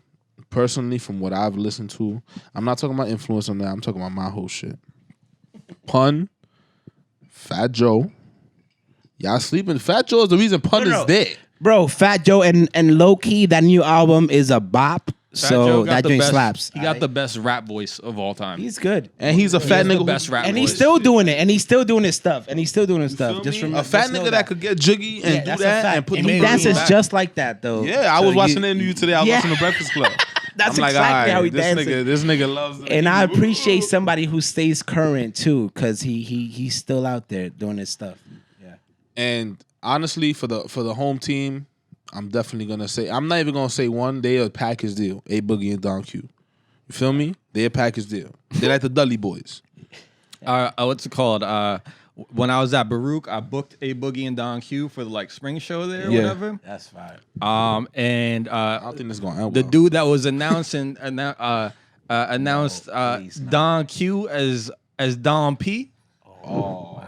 personally from what I've listened to. I'm not talking about influence on that. I'm talking about my whole shit. Pun, Fat Joe. Y'all sleeping. Fat Joe is the reason Pun is there. Bro, Fat Joe and low key, that new album is a bop. So that joint slaps. He got the best rap voice of all time. He's good. And he's a fat nigga. Best rap And voice. he's still doing it. And he's still doing his stuff. Just a fat nigga that could get jiggy and do that's that a fact. and put And the he money dances back. just like that, though. Yeah, I So was watching the interview today. I was watching the Breakfast Club. That's I'm like, exactly how he this dances. This nigga loves it. And I appreciate somebody who stays current too, because he's still out there doing his stuff. Yeah. And honestly, for the home team, I'm definitely gonna say I'm not even gonna say one. They a package deal. A Boogie and Don Q. You feel me? They a package deal. They like the Dudley Boys. What's it called? When I was at Baruch, I booked A Boogie and Don Q for the spring show there or Yeah. whatever. That's fine. And I don't think this is gonna end the well. dude that was announcing announced please not. Don Q as Don P. Oh,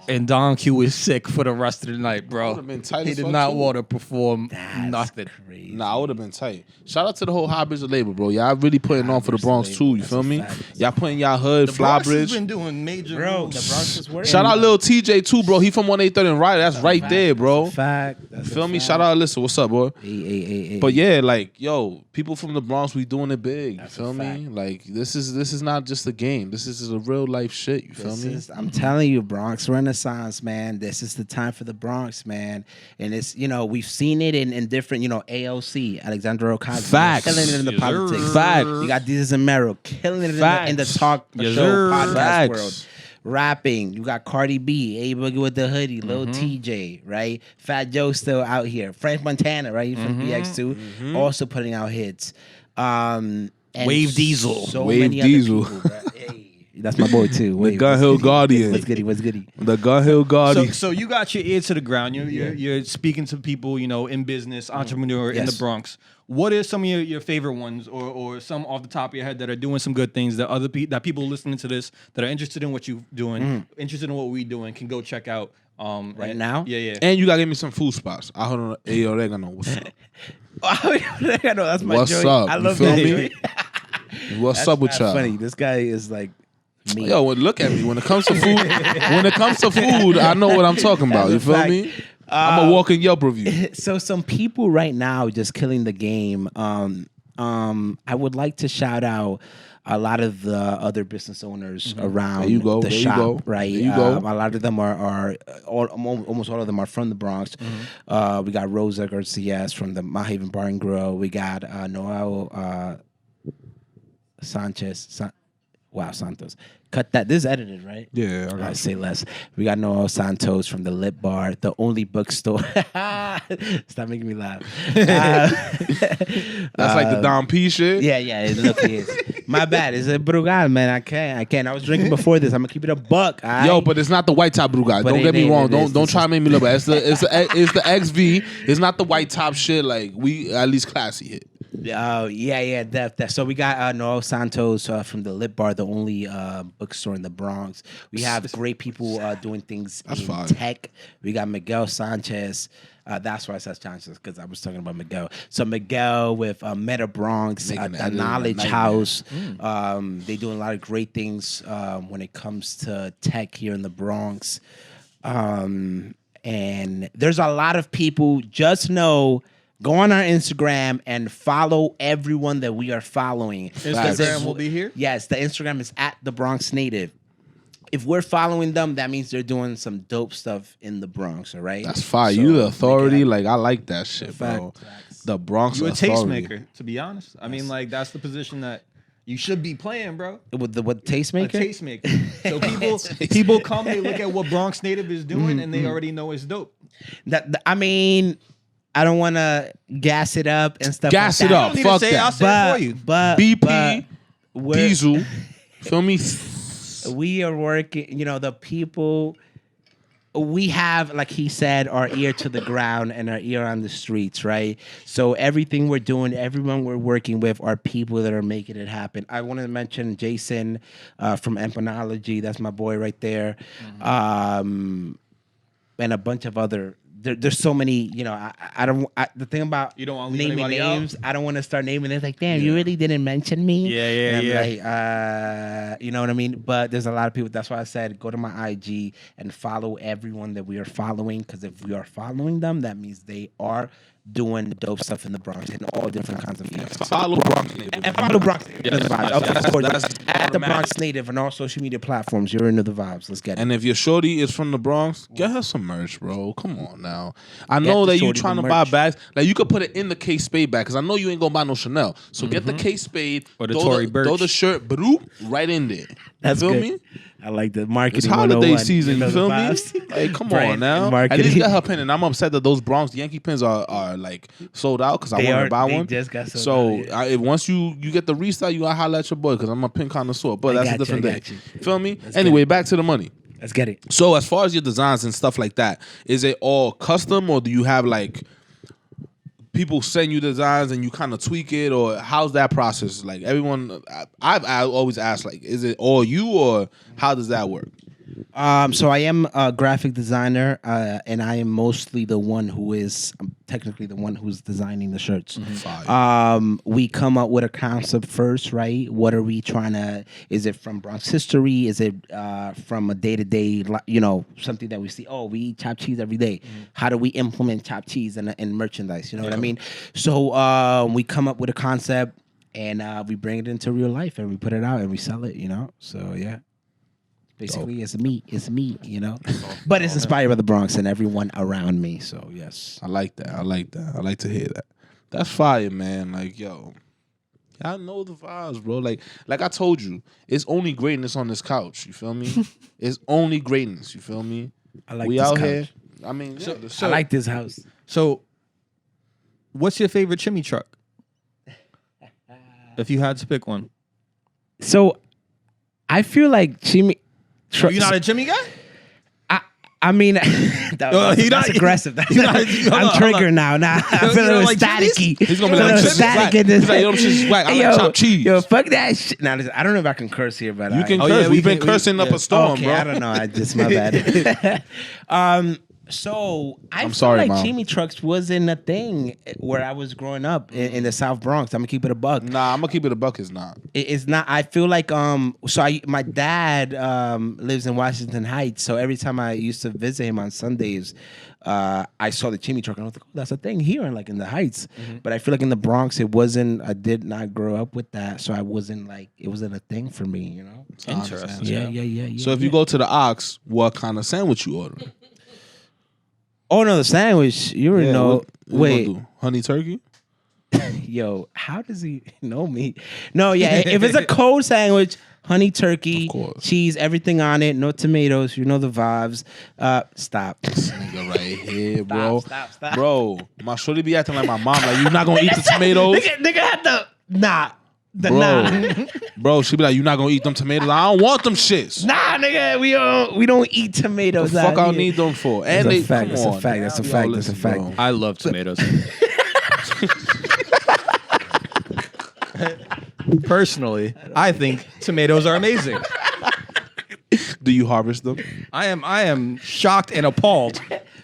And Don Q was sick for the rest of the night, bro. would've been tight He as did fuck, not too. want to perform That's nothing. crazy. Nah, I would have been tight. Shout out to the whole Highbridge label, bro. Y'all really putting on for the Bronx Highbridge too. You label, feel that's me? a fact. Y'all putting y'all hood, The Bronx has Flybridge. been doing major Bro, moves. the Bronx is working. Shout out Lil TJ too, bro. He from 183rd and Riot. That's right there, bro. Fact. That's Feel me? Shout out Alyssa. What's up, boy? Hey. But yeah, like, yo, people from the Bronx, we doing it big. That's You a feel me? fact. Like, this is not just a game. This is a real life shit. You feel me? I'm telling you, Bronx Renaissance, man. This is the time for the Bronx, man. And it's, we've seen it in different, AOC, Alexandra Ocasio, Facts. killing it in the Yes, politics. sir. Facts. You got Jesus and Mero killing it in the Facts. talk Yes, show sir. podcast Facts. world. Rapping, you got Cardi B, A Boogie with the hoodie, Lil Mm-hmm. TJ, right? Fat Joe still out here. Frank Montana, right? He from BX2, also putting out hits. And Wave Diesel. So Wave many Diesel. other people, right? Hey, that's my boy too. The Wave. Gun Hill Guardian. What's goody? The Gun Hill Guardian. So you got your ear to the ground. You're speaking to people, in business, entrepreneur in the Yes. Bronx. What are some of your favorite ones, or some off the top of your head that are doing some good things that that people listening to this that are interested in what you're doing, interested in what we're doing, can go check out Right now? Yeah. And you gotta give me some food spots. I hold on. Hey, oregano. What's up? I know that's my What's joint. up? I You love feel that me? joint. What's That's up with not y'all? funny. This guy is like me. Yo, look at me. When it comes to food, I know what I'm talking about. You That's a feel fact. me? I'm a walking Yelp review. So some people right now just killing the game. I would like to shout out a lot of the other business owners around There you go. the There you shop, go. right? There you go. A lot of them are almost all of them are from the Bronx. We got Rosa Garcias from the Mahaven Bar and Grill. We got Noel Sanchez. Santos. Cut that. This is edited, right? Yeah, I I got say less. We got Noel Santos from the Lip Bar, the only bookstore. Stop making me laugh. That's like the Dom P shit. Yeah. Look, it is. My bad. It's a Brugal, man. I can't. I was drinking before this. I'm gonna keep it a buck. All right? Yo, but it's not the white top brew guy. But Don't it get me ain't. wrong. It is. Don't This try to is- make me look bad. It's the XV. It's not the white top shit. Like we at least classy hit. Oh yeah. That. So we got Noel Santos from the Lip Bar, the only bookstore in the Bronx. We have great people doing things That's in fine. tech. We got Miguel Sanchez. That's why I said Sanchez, because I was talking about Miguel. So Miguel with Meta Bronx, Making the that a Knowledge nightmare. House. They doing a lot of great things when it comes to tech here in the Bronx. And there's a lot of people. Just know Go on our Instagram and follow everyone that we are following. Instagram will be here? Yes, the Instagram is at the Bronx Native. If we're following them, that means they're doing some dope stuff in the Bronx, all right? That's fire. So, You the authority. Like, I like that shit, bro. Facts. The Bronx You a authority. tastemaker, to be honest. I mean, like, that's the position that you should be playing, bro. With the A tastemaker? tastemaker. So people come, they look at what Bronx Native is doing, and they already know it's dope. I mean, I don't want to gas it up and stuff. Gas like it that. up. Fuck I'll that. say it for you. But BP, we're- Diesel. Feel me? we are working, the people, we have, like he said, our ear to the ground and our ear on the streets, right? So everything we're doing, everyone we're working with are people that are making it happen. I want to mention Jason from Empanology. That's my boy right there. And a bunch of other. There's so many, I don't. The thing about You don't wanna leave naming anybody out? names, I don't want to start naming. It's like, damn, you really didn't mention me. Yeah, And I'm yeah. like, you know what I mean? But there's a lot of people. That's why I said go to my IG and follow everyone that we are following. Because if we are following them, that means they are doing dope stuff in the Bronx in all different kinds of fields. Follow Bronx Native. And follow Bronx Native. Yes, Into the vibes. yes, Okay, yes, of course. that's At the Bronx automatic. Native and all social media platforms, you're into the vibes. Let's get it. And if your shorty is from the Bronx, get her some merch, bro. Come on now. I know the that you shorty trying the to buy merch. bags. Like, you could put it in the Kate Spade bag because I know you ain't gonna buy no Chanel. So get the Kate Spade Or the throw Tory Burch. throw the shirt, broop, right in there. That's you feel good. me? I like the marketing. It's holiday 101. season. You know the feel me? vibes? Hey, come Brand on now. and At least marketing. get her pin, and I'm upset that those Bronx Yankee pins are like sold out because I They wanted are- to buy they one. just got sold so out, yeah. if once you get the restyle, you gotta holler at your boy because I'm a pin connoisseur. But that's a different I thing. got you. Feel me? Anyway, back to the money. Let's get it. So as far as your designs and stuff like that, is it all custom or do you have like people send you designs and you kind of tweak it, or how's that process? Like everyone, I always ask, like, is it all you or how does that work? So I am a graphic designer, and I am mostly the one who is technically the one who's designing the shirts. Fire. We come up with a concept first, right? What are we trying to? Is it from Bronx history? Is it from a day to day, something that we see? Oh, we eat chopped cheese every day. How do we implement chopped cheese in merchandise? You know what I mean? So we come up with a concept, and we bring it into real life, and we put it out, and we sell it. So yeah. Basically, it's me, but it's inspired by the Bronx and everyone around me. So yes, I like that. I like to hear that. That's fire, man. Like, yo, y'all know the vibes, bro. Like I told you, it's only greatness on this couch. You feel me? It's only greatness. You feel me? I like we this out couch. here. I mean, yeah, I like this house. So, what's your favorite chimney truck? If you had to pick one. So I feel like Jimmy. You not a chimney guy? I mean, that's aggressive. you not- hold I'm on, triggered now. Nah, I feel You a don't little like chimneys? staticky. He's gonna be Feel a like, little "Chimneys static whack." in this. He's like, "Yo, them shit's whack. I like chopped cheese." Yo, fuck that shit. Now, listen, I don't know if I can curse here, but You can Oh, curse. yeah, we We've been can- cursing up a storm, okay, bro. I don't know. I just my bad. So I feel sorry, like Mom. chimney trucks wasn't a thing where I was growing up in the South Bronx. I'm gonna keep it a buck. Nah, I'm gonna keep it a buck. It's not. It's not. I feel like my dad lives in Washington Heights, so every time I used to visit him on Sundays, I saw the chimney truck and I was like, oh, that's a thing here, like in the Heights. But I feel like in the Bronx, it wasn't. I did not grow up with that, so I wasn't like it wasn't a thing for me, Interesting. Yeah. So if you go to the Ox, what kind of sandwich you ordering? Oh no, the sandwich. You already know. what you Wait, gonna do? Honey turkey? yo, how does he know me? No, yeah. If it's a cold sandwich, honey turkey, Of course. cheese, everything on it, no tomatoes. You know the vibes. Stop. This nigga right here, bro. Stop. Bro, my shorty be acting like my mom. Like, you not gonna eat the tomatoes? Nigga had the nah. The Bro, nah. bro, she be like, you not gonna eat them tomatoes? I don't want them shits. Nah, nigga, we don't eat tomatoes. The fuck out I here. need them for? That's And a they fact, come that's a on, fact, now. that's a Yo, fact, that's a listen, fact. bro. I love tomatoes. Personally, I think tomatoes are amazing. Do you harvest them? I am shocked and appalled.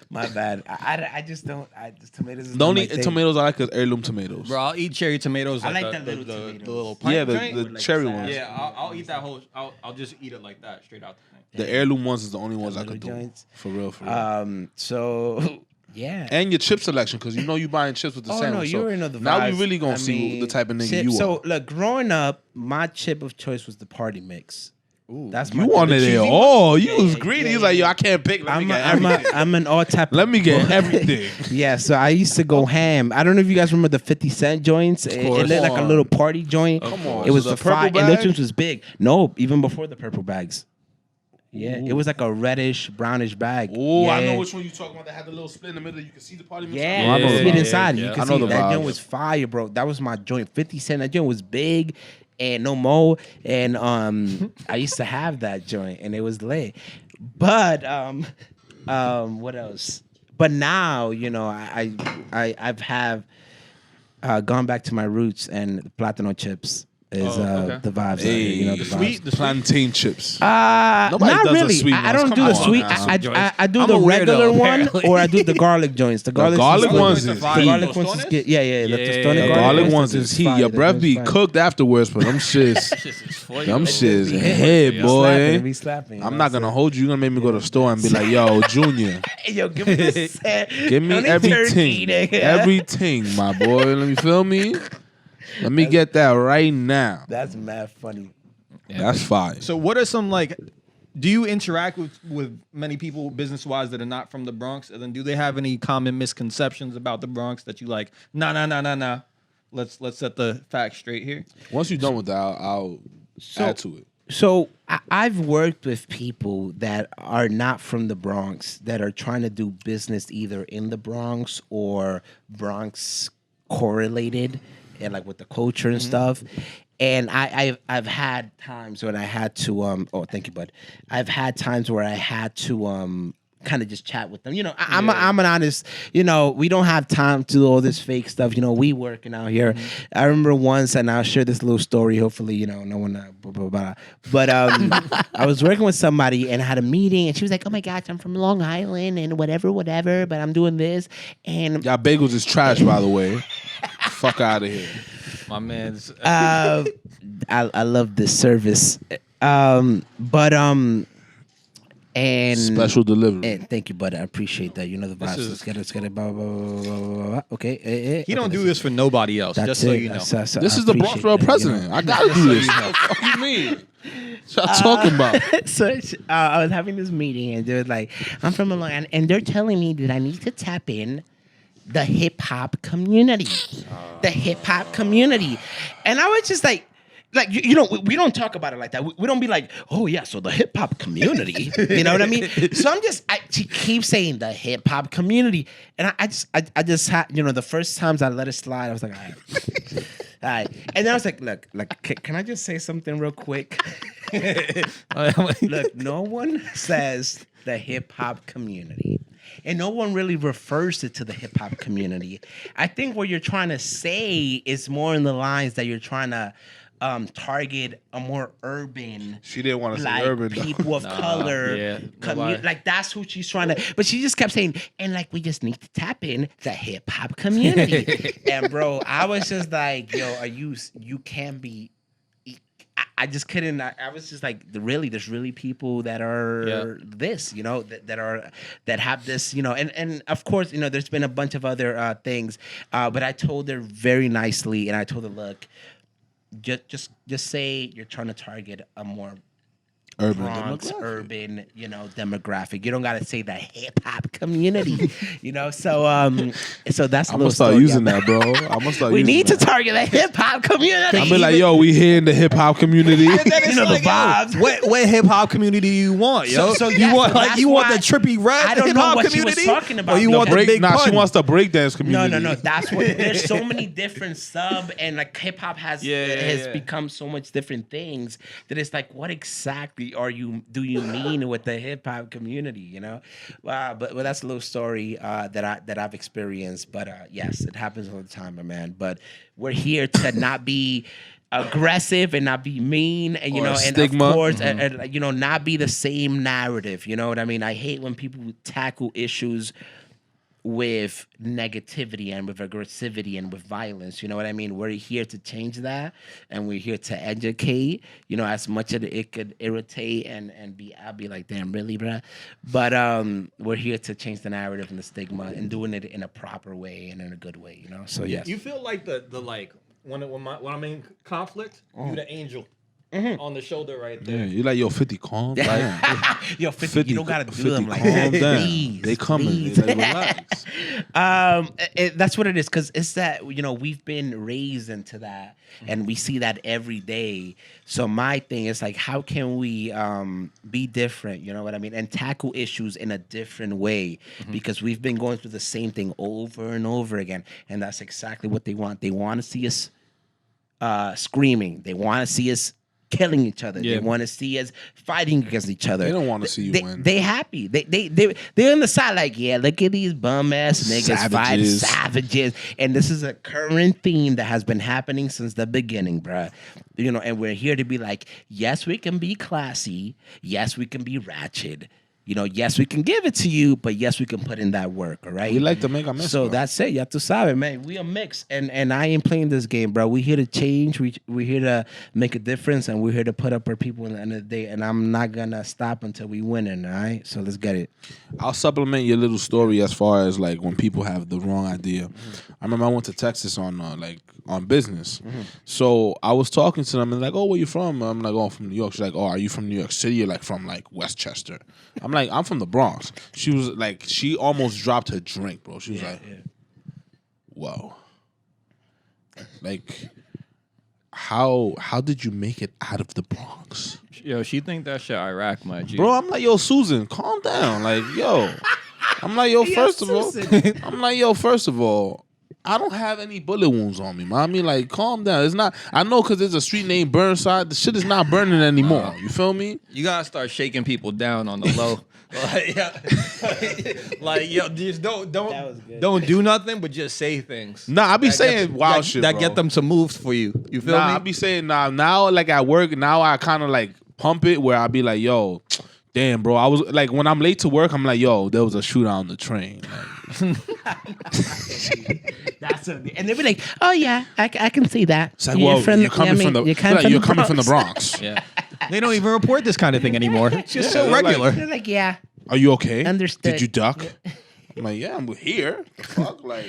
My bad. I just don't. Tomatoes. Is The only not my thing. tomatoes I like is heirloom tomatoes. Bro, I'll eat cherry tomatoes. I Like like the, the little the, tomatoes. the little pint Yeah, joint. the like cherry salad. ones. Yeah, I'll eat that whole. I'll just eat it like that, straight out the thing. The heirloom ones is the only ones I little could do. joints. For real, for real. So Yeah. And your chip selection, because you know you buying chips with the sandwich. No, you already know the vibes. Now we really gonna see the type of nigga chip, you are. So look, growing up, my chip of choice was the party mix. Ooh. That's You wanted it all. You was greedy. He's like, yo, I can't pick. I'm an all type. Let me get everything. Yeah, so I used to go ham. I don't know if you guys remember the 50 Cent joints. It looked like a little party joint. Come on. It was So the the purple fire, and bag? those ones was big. No, even before the purple bags. Yeah, it was like a reddish, brownish bag. Oh, yeah. I know which one you talking about. That had the little split in the middle. You can see the party mix. Yeah, I know you the see it vibe. inside. Yeah, You I can know see the that vibe. joint was fire, bro. That was my joint. 50 Cent. That joint was big and no more. And I used to have that joint, and it was lit. But what else? But now, you know, I've gone back to my roots, and the Platano chips is okay. the vibes. Hey, You know, the sweet, vibes. the plantain chips. Not Nobody does the really. sweet I ones. don't Come do the on sweet. now. I do I'm the a weirdo, regular one, apparently. or I do the garlic joints. The garlic ones is the heat. garlic ones is good. Yeah. The tostones, The garlic ones is heat. Your breath be cooked afterwards, but them shits, them shits head, boy. Be slapping. I'm not gonna hold you. You're gonna make me go to the store and be like, yo, Junior, Yo, give me the set. give me Don't need everything. turkey, nigga. Everything, my boy. Let me feel me. Let me get that right now. That's mad funny. That's fire. So what are some like? Do you interact with many people business wise that are not from the Bronx? And then do they have any common misconceptions about the Bronx that you like? Nah. Let's set the facts straight here. Once you're done with that, I'll add to it. So I've worked with people that are not from the Bronx that are trying to do business either in the Bronx or Bronx correlated and like with the culture and stuff. And I've had times when I had to thank you, bud. I've had times where I had to kind of just chat with them. You know, I'm an honest, you know, we don't have time to do all this fake stuff. You know, we working out here. I remember once, and I'll share this little story. Hopefully, you know, no one, blah, blah, blah. But I was working with somebody and I had a meeting, and she was like, oh my gosh, I'm from Long Island and whatever, but I'm doing this. And Y'all bagels is trash, by the way. Fuck out of here. My man's I love this service. And Special delivery. And thank you, bud. I appreciate that. You know the vibes. Let's get it. Blah, blah, blah, blah, blah, blah. Okay. he don't do this for nobody else. That's Just so it. you know. That's- This I is the appreciate Bronx that, president. you know. I gotta do this. What the fuck you mean? What y'all talking about? So I was having this meeting, and they were like, I'm from Long Island, and they're telling me that I need to tap in the hip hop community. The hip hop community. And I was just like, you know, we don't talk about it like that. We don't be like, oh yeah, so the hip hop community. You know what I mean? So she keeps saying the hip hop community, and I just had, you know, the first times I let it slide, I was like, all right, and then I was like, look, can I just say something real quick? Look, no one says the hip hop community. And no one really refers it to the hip hop community. I think what you're trying to say is more in the lines that you're trying to target a more urban. She didn't want to like say urban. people of color. Yeah, like that's who she's trying to. But she just kept saying, and like we just need to tap in the hip hop community. And bro, I was just like, yo, you can't be. I just couldn't. I was just like, really, there's really people that are this, you know, that have this, you know, and of course, you know, there's been a bunch of other things, but I told her very nicely, and I told her, look, just say you're trying to target a more Bronx urban, you know, demographic. You don't gotta say the hip hop community, you know. So that's a I'm little gonna start story using out that, bro. I'm gonna start. We using need that. to target the hip hop community. I'm be like, yo, we here in the hip hop community. You know the vibes. What hip hop community you want, yo? So you yeah, want so like that's you want why the trippy rap I don't hip know hop what she community, was talking about. or you No, want the big She pun? wants the breakdance community. No. That's what. There's so many different sub, and like hip hop has become so much different things that it's like, what exactly do you mean with the hip hop community? You know, but that's a little story that I've experienced. But yes, it happens all the time, my man. But we're here to not be aggressive and not be mean, and you Or know, and stigma. of course, you know, not be the same narrative. You know what I mean? I hate when people tackle issues with negativity and with aggressivity and with violence. You know what I mean? We're here to change that, and we're here to educate. You know, as much as it could irritate and I'll be like, damn, really, bruh? But we're here to change the narrative and the stigma and doing it in a proper way and in a good way. You know, so yes. You feel like the like when I'm in conflict, you the angel. On the shoulder right there. Yeah, you like, yo, 50, calm down. Yo, 50, you don't gotta do 50, them like calm that. down. Please, They coming. please. They like, relax. That's what it is, because it's that, you know, we've been raised into that, and we see that every day. So my thing is like, how can we be different? You know what I mean? And tackle issues in a different way, because we've been going through the same thing over and over again, and that's exactly what they want. They want to see us screaming. They want to see us killing each other. Yeah. They want to see us fighting against each other. They don't want to see you win. They happy. They're on the side like, yeah, look at these bum ass niggas fighting savages. And this is a current theme that has been happening since the beginning, bruh. You know, and we're here to be like, yes, we can be classy. Yes, we can be ratchet. You know, yes, we can give it to you, but yes, we can put in that work, all right? We like to make a mix. So bro. that's it. Ya tu sabes, man. We a mix. And I ain't playing this game, bro. We here to change. We're here to make a difference, and we're here to put up our people in the end of the day. And I'm not going to stop until we win it, all right? So let's get it. I'll supplement your little story as far as like when people have the wrong idea. I remember I went to Texas on business. So I was talking to them and like, oh, where you from? I'm like, oh, I'm from New York. She's like, oh, are you from New York City or like from like Westchester? I'm like, I'm from the Bronx. She was like, she almost dropped her drink, bro. She was whoa. Like, how did you make it out of the Bronx? Yo, she think that shit Iraq, my G. Bro, I'm like, yo, Susan, calm down. Like, yo. I'm like, yo, first of all, I don't have any bullet wounds on me, mommy. Like, calm down. It's not. I know because there's a street named Burnside. The shit is not burning anymore. You feel me? You gotta start shaking people down on the low. Like, yo, just don't do nothing, but just say things. Nah, I be saying wild shit, that bro. get them some moves for you. You feel me? I be saying now like at work, now I kind of like pump it where I be like, yo, damn, bro. I was like, when I'm late to work, I'm like, yo, there was a shootout on the train. That's and they be like, oh yeah, I can see that. It's like, well, you're coming from the Bronx. Yeah. They don't even report this kind of thing anymore. It's just so regular. They're like, yeah. Are you okay? Understood. Did you duck? I'm like, yeah, I'm here. The fuck, like.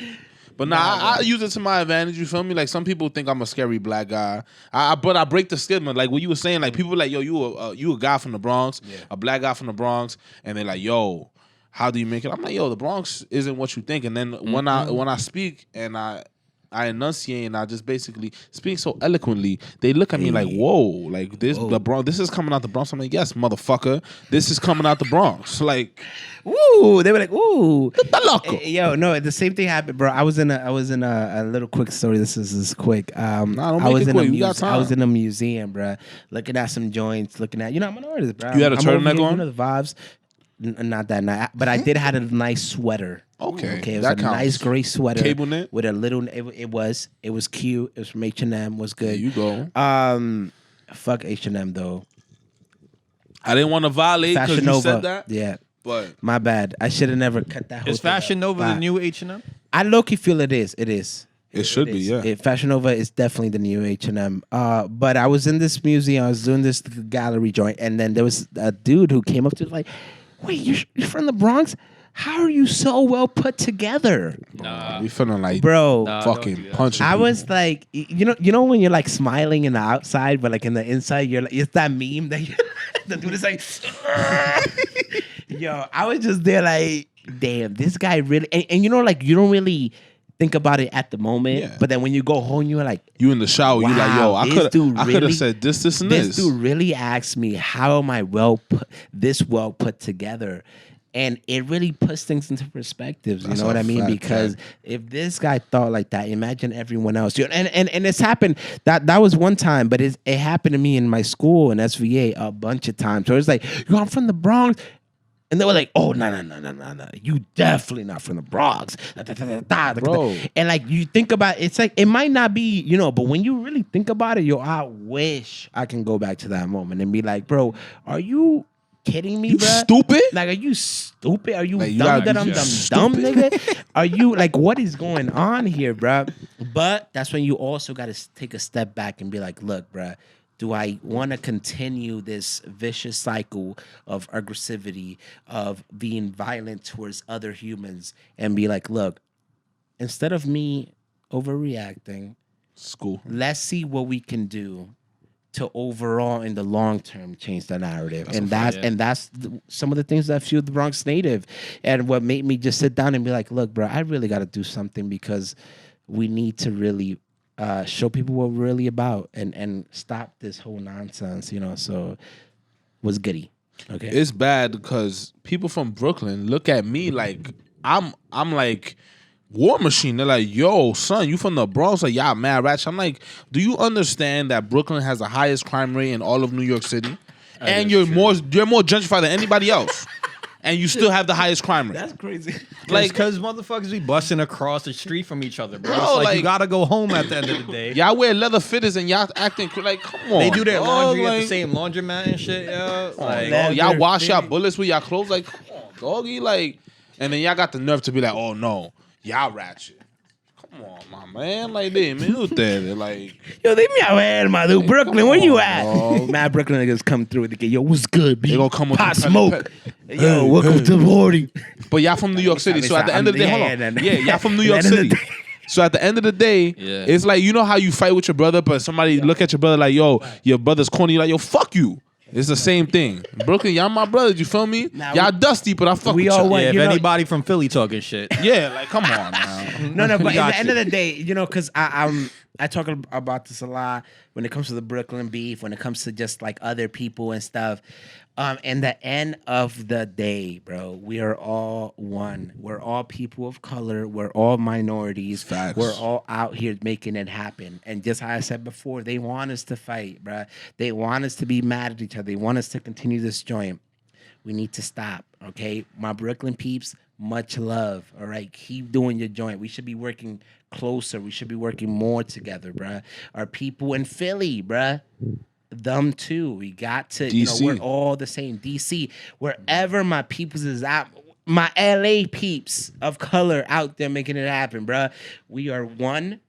But I use it to my advantage. You feel me? Like some people think I'm a scary black guy. But I break the stigma. Like what you were saying. Like people like, yo, you a guy from the Bronx, a black guy from the Bronx, and they're like, yo, how do you make it? I'm like, yo, the Bronx isn't what you think. And then when I speak and I enunciate and I just basically speak so eloquently, they look at me like, whoa, like this the Bronx, this is coming out the Bronx. I'm like, yes, motherfucker, this is coming out the Bronx. Like, ooh, they were like, ooh, yo, no, the same thing happened, bro. I was in a little quick story. This is quick. Don't make I was it quick. I was in a museum, bro, looking at some joints, looking at, I'm an artist, bro. You had a turtleneck on? You know the vibes. Not that night, but I did have a nice sweater. Okay, it was a nice gray sweater. Cable knit with a little. It was cute. It was from H&M. Was good. There you go. Fuck H&M though. I didn't want to violate because you said that. Yeah, but my bad. I should have never cut that. Is Fashion Nova the new H&M? I low-key feel it is. It is. It should be, yeah. Fashion Nova is definitely the new H&M. But I was in this museum. I was doing this gallery joint, and then there was a dude who came up to like, wait, you're from the Bronx? How are you so well put together? Nah, we feeling like bro, fucking punching. I was like, you know when you're like smiling in the outside, but like in the inside, you're like, it's that meme that the dude is like, yo, I was just there like, damn, this guy really, and you know, like you don't really think about it at the moment, but then when you go home, you're like, you in the shower, you like, yo, I could have said this, and this. This dude really asked me, how am I well put together? And it really puts things into perspectives. You know what I mean? Because if this guy thought like that, imagine everyone else. And it's happened. That was one time, but it happened to me in my school in SVA a bunch of times. So it's like, yo, I'm from the Bronx. And they were like, oh, no. You definitely not from the Bronx. Bro. And like, you think about it, it's like, it might not be, but when you really think about it, I wish I can go back to that moment and be like, bro, are you kidding me, You bro? stupid? Like, are you stupid? Are you Like, you dumb, gotta dumb, be dumb, stupid. nigga? Are you like, what is going on here, bro? But that's when you also got to take a step back and be like, look, bro, do I want to continue this vicious cycle of aggressivity, of being violent towards other humans, and be like, look, instead of me overreacting, School. let's see what we can do to overall in the long term change the narrative. That's some of the things that fueled the Bronx Native, and what made me just sit down and be like, look, bro, I really got to do something, because we need to really show people what we're really about, and stop this whole nonsense, so was goody. Okay. It's bad because people from Brooklyn look at me like I'm like War Machine. They're like, yo, son, you from the Bronx? Like, y'all mad ratchet. I'm like, do you understand that Brooklyn has the highest crime rate in all of New York City? And you're more gentrified than anybody else. And you still have the highest crime rate. That's crazy. Like, because motherfuckers be busting across the street from each other, bro. Bro, It's like, like- you gotta go home at the end of the day. Y'all wear leather fitters and y'all acting like, come on. They do their dog, laundry at like, the same laundromat and shit, yo. Like, dog, y'all leather wash y'all fitted. bullets with y'all clothes. Like, come on, doggy. Like, and then y'all got the nerve to be like, oh no, y'all ratchet. Come on, my man. Like, they me ustedes. Like, Yo, they me a ver, my dude. Brooklyn, where you on, at? dog. Mad Brooklyn niggas come through with the kid. Yo, what's good, B? They gonna come with Pot the smoke. Yo, welcome to the party. but y'all from New York City. So at the end of the day, hold on. Yeah, y'all from New York At the end City. of the day- So at the end of the day, Yeah. it's like, you know how you fight with your brother, but somebody look at your brother like, yo, your brother's corny. Like, yo, fuck you. It's the same thing. Brooklyn, y'all my brothers. You feel me? Nah, Y'all dusty, but I fuck we with all y'all. want- yeah, if you know- anybody from Philly talking shit. Yeah, like, come on now. No, but We at got the end you. of the day, because I talk about this a lot when it comes to the Brooklyn beef, when it comes to just like other people and stuff. And the end of the day, bro, we are all one. We're all people of color. We're all minorities. Facts. We're all out here making it happen. And just how I said before, they want us to fight, bro. They want us to be mad at each other. They want us to continue this joint. We need to stop, okay? My Brooklyn peeps, much love, all right? Keep doing your joint. We should be working closer. We should be working more together, bruh. Our people in Philly, bruh, them too. We got to, DC. we're all the same. DC, wherever my peoples is at, my LA peeps of color out there making it happen, bruh. We are one.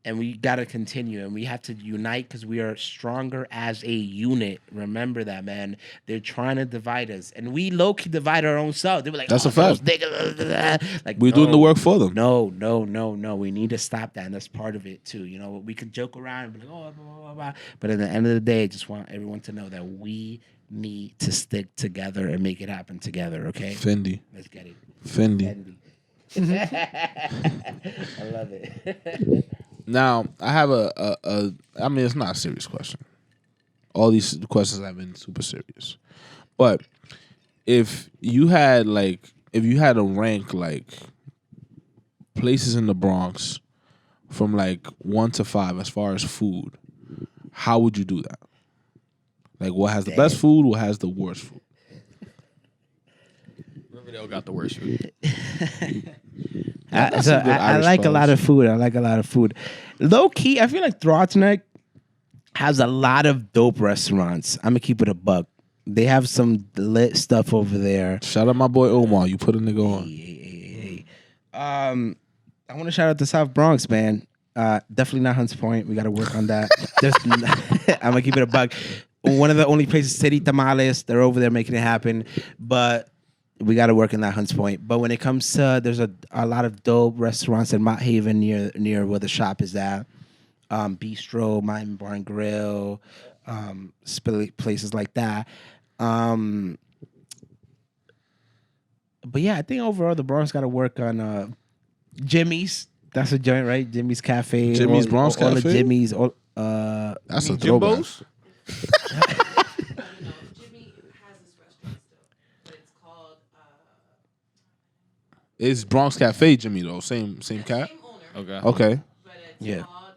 And we got to continue, and we have to unite because we are stronger as a unit. Remember that, man. They're trying to divide us, and we low-key divide our own selves. They were like, That's a those fact. niggas, like, We're doing the work for them. No. We need to stop that, and that's part of it too. We could joke around and be like, oh, blah, blah, blah, blah. But at the end of the day, I just want everyone to know that we need to stick together and make it happen together. Okay, Fendi. let's get it. Fendi. I love it. Now, I have I mean, it's not a serious question. All these questions have been super serious. But if you had to rank like places in the Bronx from like 1 to 5 as far as food, how would you do that? Like, what has the best food? What has the worst food? Riverdale got the worst food. That's some good I Irish like a lot bars. of food. I like a lot of food. Low key, I feel like Throttneck has a lot of dope restaurants. I'm gonna keep it a buck. They have some lit stuff over there. Shout out my boy Omar. You put a nigga on. Hey. I want to shout out the South Bronx, man. Definitely not Hunts Point. We got to work on that. I'm gonna keep it a buck. One of the only places, City Tamales, they're over there making it happen, but we got to work in that Hunts Point. But when it comes to, there's a lot of dope restaurants in Mott Haven near where the shop is at. Bistro, Mountain Barn Grill, places like that. But yeah, I think overall the Bronx got to work on Jimmy's. That's a joint, right? Jimmy's Cafe. Jimmy's Bronx all the Cafe? Jimmy's. That's a throwback. Jimbo's? Jimmy has this restaurant still, but it's called It's Bronx Cafe, Jimmy though. Same cat. same owner, Okay. Okay. but it's Yeah. called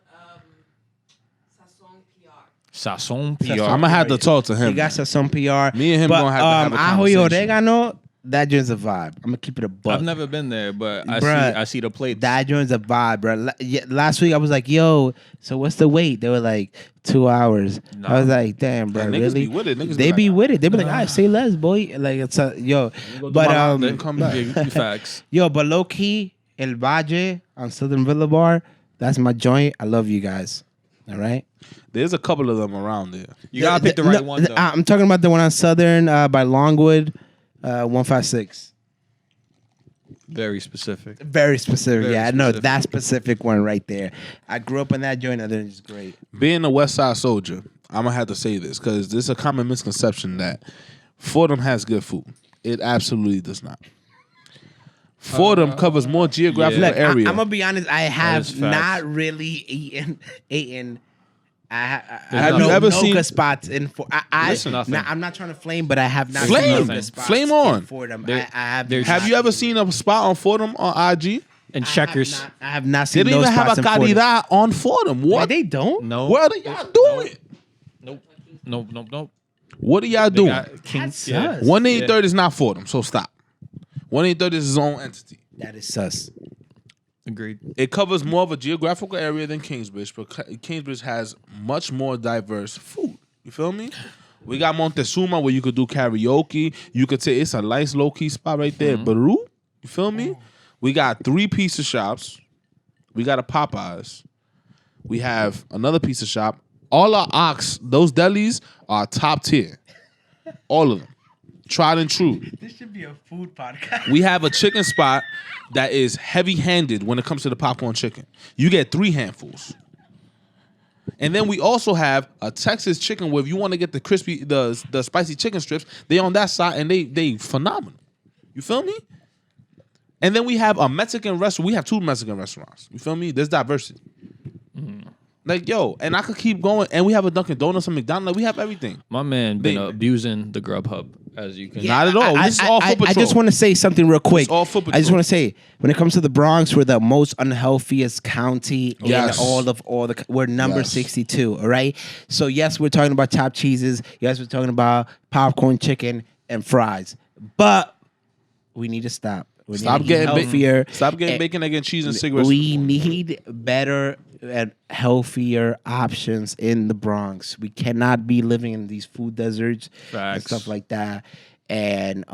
Sazon PR. Sazon Sazon. PR. I'm gonna have to talk to He him. got some PR. Me and him but, gonna have to have a ajo y conversation. oregano, That joint's a vibe. I'm gonna keep it a buck. I've never been there, but Bruh, I see the plates. That joint's a vibe, bro. Last week I was like, "Yo, so what's the wait?" They were like 2 hours. Nah. I was like, "Damn, bro, Yeah, niggas really?" be with it. Niggas They be like, with it. They be like, "All right, say less, boy." Like it's a yo, but then come back. Facts. yo, but low key, El Valle on Southern Villa Bar. That's my joint. I love you guys. All right. There's a couple of them around there. You gotta pick the right one, though. I'm talking about the one on Southern by Longwood, 156. Very specific. Very specific. Very Yeah, I know specific. that specific one right there. I grew up in that joint. I think it's great. Being a West Side soldier, I'm gonna have to say this because there's a common misconception that Fordham has good food. It absolutely does not. Fordham covers more geographical Look, area. I'm gonna be honest. I is have facts. not really eaten. Have no, you ever no seen- good spots in Fordham? Listen, nothing. I'm not trying to flame, but I have not Flame. seen no Nothing. good spots Flame in on. Fordham. There- I have. there's- Have you ever seen a spot on Fordham on IG? And checkers. I have not They seen don't those even have spots a in Fordham. calidad on Fordham. Why What? they don't? No. What are y'all doing? Nope. What are y'all They doing? got Kings. That's Yeah. sus. 183rd is not Fordham, so stop. 183rd is his own entity. That is sus. Agreed. It covers more of a geographical area than Kingsbridge, but Kingsbridge has much more diverse food. You feel me? We got Montezuma where you could do karaoke. You could say it's a nice low key spot right there. Baru, you feel me? We got 3 pizza shops. We got a Popeyes. We have another pizza shop. All our ox, those delis are top tier. All of them. Tried and true. This should be a food podcast. We have a chicken spot that is heavy-handed when it comes to the popcorn chicken. You get 3 handfuls. And then we also have a Texas chicken where if you want to get the crispy, the spicy chicken strips, they on that side and they phenomenal. You feel me? And then we have a Mexican restaurant. We have 2 Mexican restaurants. You feel me? There's diversity. Like, yo, and I could keep going. And we have a Dunkin' Donuts and McDonald's. We have everything. My man been They- abusing the Grubhub, as you can. Not at all. This is all foot I patrol. just want to say something real quick. all foot I just patrol. want to say, when it comes to the Bronx, we're the most unhealthiest county Yes. in all the. We're number Yes. 62. All right. So yes, we're talking about chopped cheeses. Yes, we're talking about popcorn chicken and fries. But we need to stop. We Stop need to eat getting healthier. Stop getting And bacon, egg, and cheese and cigarettes. We need better and healthier options in the Bronx. We cannot be living in these food deserts and Facts. stuff like that. And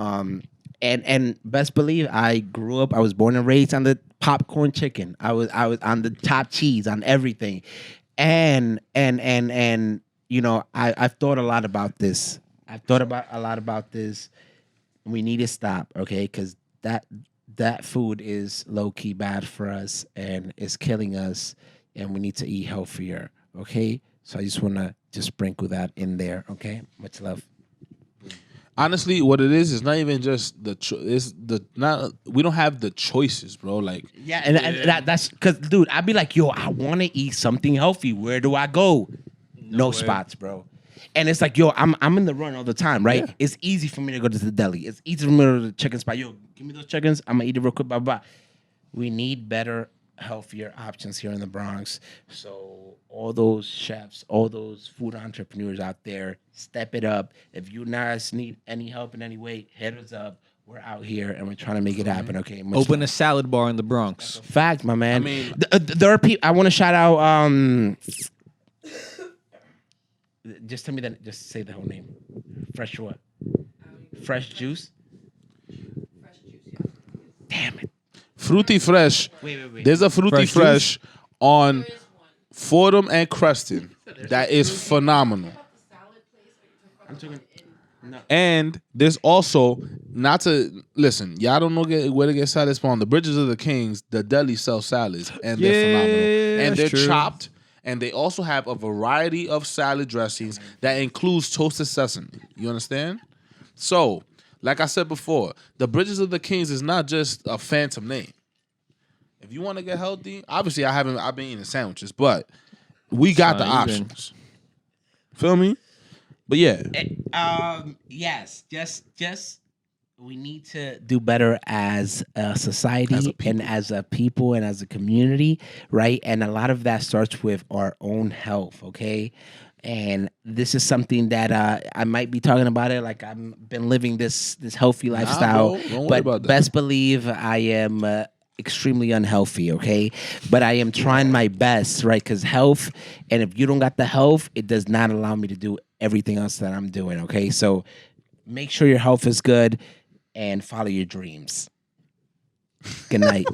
best believe I grew up. I was born and raised on the popcorn chicken. I was on the top cheese on everything. And you know I've thought a lot about this. I've thought about a lot about this. We need to stop, okay? Because that food is low key bad for us and it's killing us, and we need to eat healthier, okay? So I just want to just sprinkle that in there, okay? Much love. Honestly, what it is not even just we don't have the choices, bro. Like, Yeah, and that's because, dude, I'd be like, yo, I want to eat something healthy. Where do I go? No way. spots, bro. And it's like, yo, I'm in the run all the time, right? Yeah. It's easy for me to go to the deli. It's easy for me to go to the chicken spot. Yo, give me those chickens. I'm gonna eat it real quick. Blah blah. We need better, healthier options here in the Bronx. So all those chefs, all those food entrepreneurs out there, step it up. If you guys need any help in any way, hit us up. We're out here and we're trying to make it happen. Okay. Much Open love. a salad bar in the Bronx. Fact, my man. I mean- there are people. I want to shout out. Just tell me that. Just say the whole name. Fresh what? Fresh juice. Fresh juice, yeah. Damn it. Fruity Fresh. Wait. There's a Fruity Fresh Fresh on There is one. Fordham and Creston that is phenomenal. The salad place, or you're talking about the one in And there's also, not to listen, y'all don't know where to get salads from. The Bridges of the Kings, the deli sell salads, and they're phenomenal. And they're that's true. chopped, and they also have a variety of salad dressings that includes toasted sesame. You understand? So, like I said before, the Bridges of the Kings is not just a phantom name. If you want to get healthy, obviously I've been eating sandwiches, but we got the Son, you been- options. Feel me? But yeah, Yes. Just we need to do better as a society As a people. and as a people and as a community, right? And a lot of that starts with our own health, okay? And this is something that I might be talking about it like I've been living this healthy lifestyle, bro. Don't worry but about that. best believe I am extremely unhealthy, okay? But I am trying my best, right? Because health, and if you don't got the health, it does not allow me to do everything else that I'm doing, okay? So make sure your health is good and follow your dreams. Good night.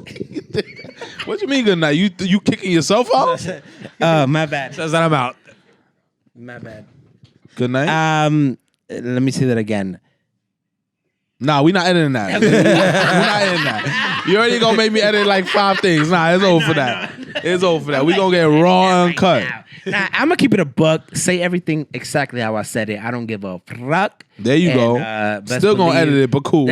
What you mean good night? You kicking yourself out? My bad. Says that I'm out. My bad. Good night. Let me say that again. Nah, we not editing that. we not editing that. You already gonna make me edit like 5 things. Nah, it's over for that. It's over for that. We gonna get raw and cut. Nah, I'm gonna keep it a buck. Say everything exactly how I said it. I don't give a fuck. There you go. Best Still gonna believe edit it, but cool.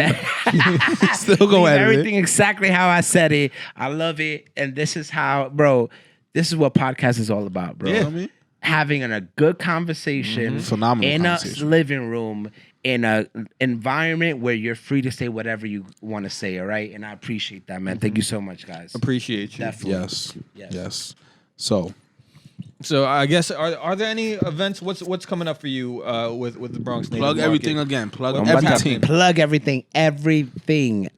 Still gonna leave edit everything it. exactly how I said it. I love it, and this is how, bro. This is what podcast is all about, bro. You know what I mean? Having a good conversation Phenomenal in conversation. a living room, in a environment where you're free to say whatever you want to say, all right? And I appreciate that, man. Thank you so much, guys. Appreciate you. Definitely. Yes. So So I guess are there any events? What's coming up for you with the Bronx Native plug Market? everything again. Plug Well, I'm about to everything. plug everything.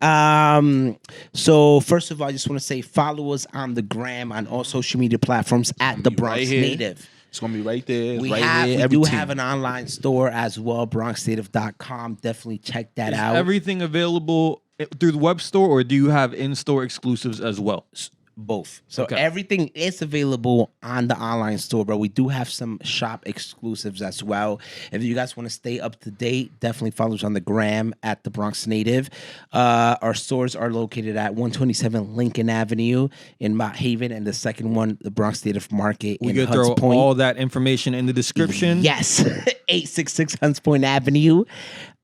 So first of all, I just want to say follow us on the gram on all social media platforms at the Bronx right here. Native. It's gonna be right there. It's We right have here. we do everything. have an online store as well, bronxnative.com. Definitely check that Is out. everything available through the web store, or do you have in-store exclusives as well? Both. So Okay. everything is available on the online store, but we do have some shop exclusives as well. If you guys want to stay up to date, definitely follow us on the gram at the Bronx Native. Our stores are located at 127 Lincoln Avenue in Mount Haven, and the second one, the Bronx Native Market We in could Hunts throw Point. all that information in the description. Yes, 866 Hunts Point Avenue.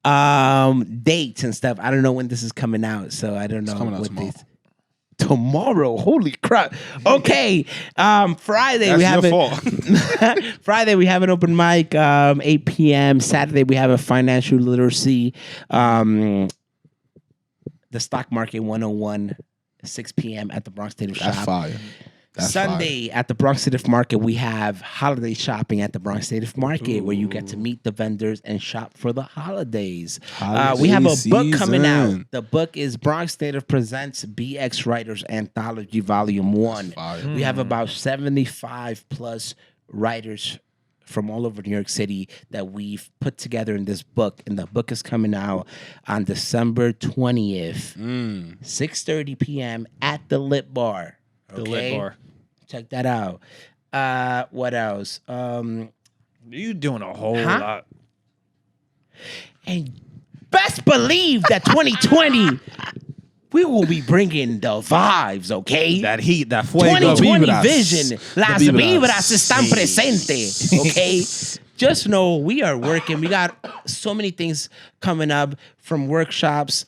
Dates and stuff. I don't know when this is coming out, so I don't know coming out what tomorrow. these. Tomorrow, holy crap! Okay, Friday That's we your have it. fault. Friday we have an open mic, 8 p.m. Saturday we have a financial literacy, the stock market 101, 6 p.m. at the Bronx Native That's Shop. fire. That's Sunday at the Bronx Native Market, we have holiday shopping at the Bronx Native Market, where you get to meet the vendors and shop for the holidays. Holiday We have a book coming out. season. The book is Bronx Native Presents BX Writers Anthology Volume 1. fire. We have about 75 plus writers from all over New York City that we've put together in this book. And the book is coming out on December 20th, 6:30 p.m. at the Lit Bar. The Lit Bar. Check that out. What else? You doing a whole Huh? lot. And best believe that 2020, we will be bringing the vibes, okay? That heat, that fuego. 2020 vibras. vision. Las The vibras. vibras están presentes, okay? Just know we are working. We got so many things coming up, from workshops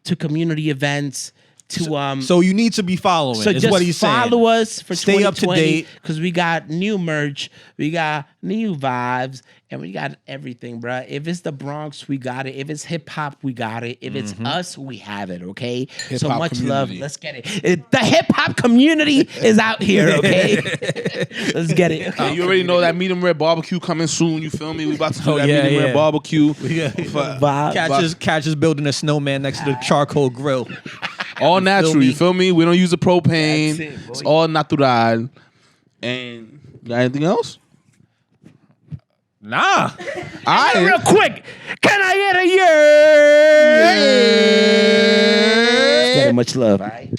to community events to So you need to be following. So is just what he's saying. follow us for Stay up to 2020, date. because we got new merch, we got new vibes, and we got everything, bruh. If it's the Bronx, we got it. If it's hip hop, we got it. If it's us, we have it. Okay. So Hip-hop much love. community. Let's get it. The hip hop community is out here. Okay. Let's get it. Hey, you already know that medium rare barbecue coming soon. You feel me? We about to do Oh, that yeah, medium yeah. rare barbecue. Vibe. Catch is building a snowman next to the charcoal grill. All natural. me? You feel me? We don't use the propane. That's it, boy. It's all natural. And you got anything else? Nah. All right. Real quick, can I get a yeah? Let's get it. Much love. All right.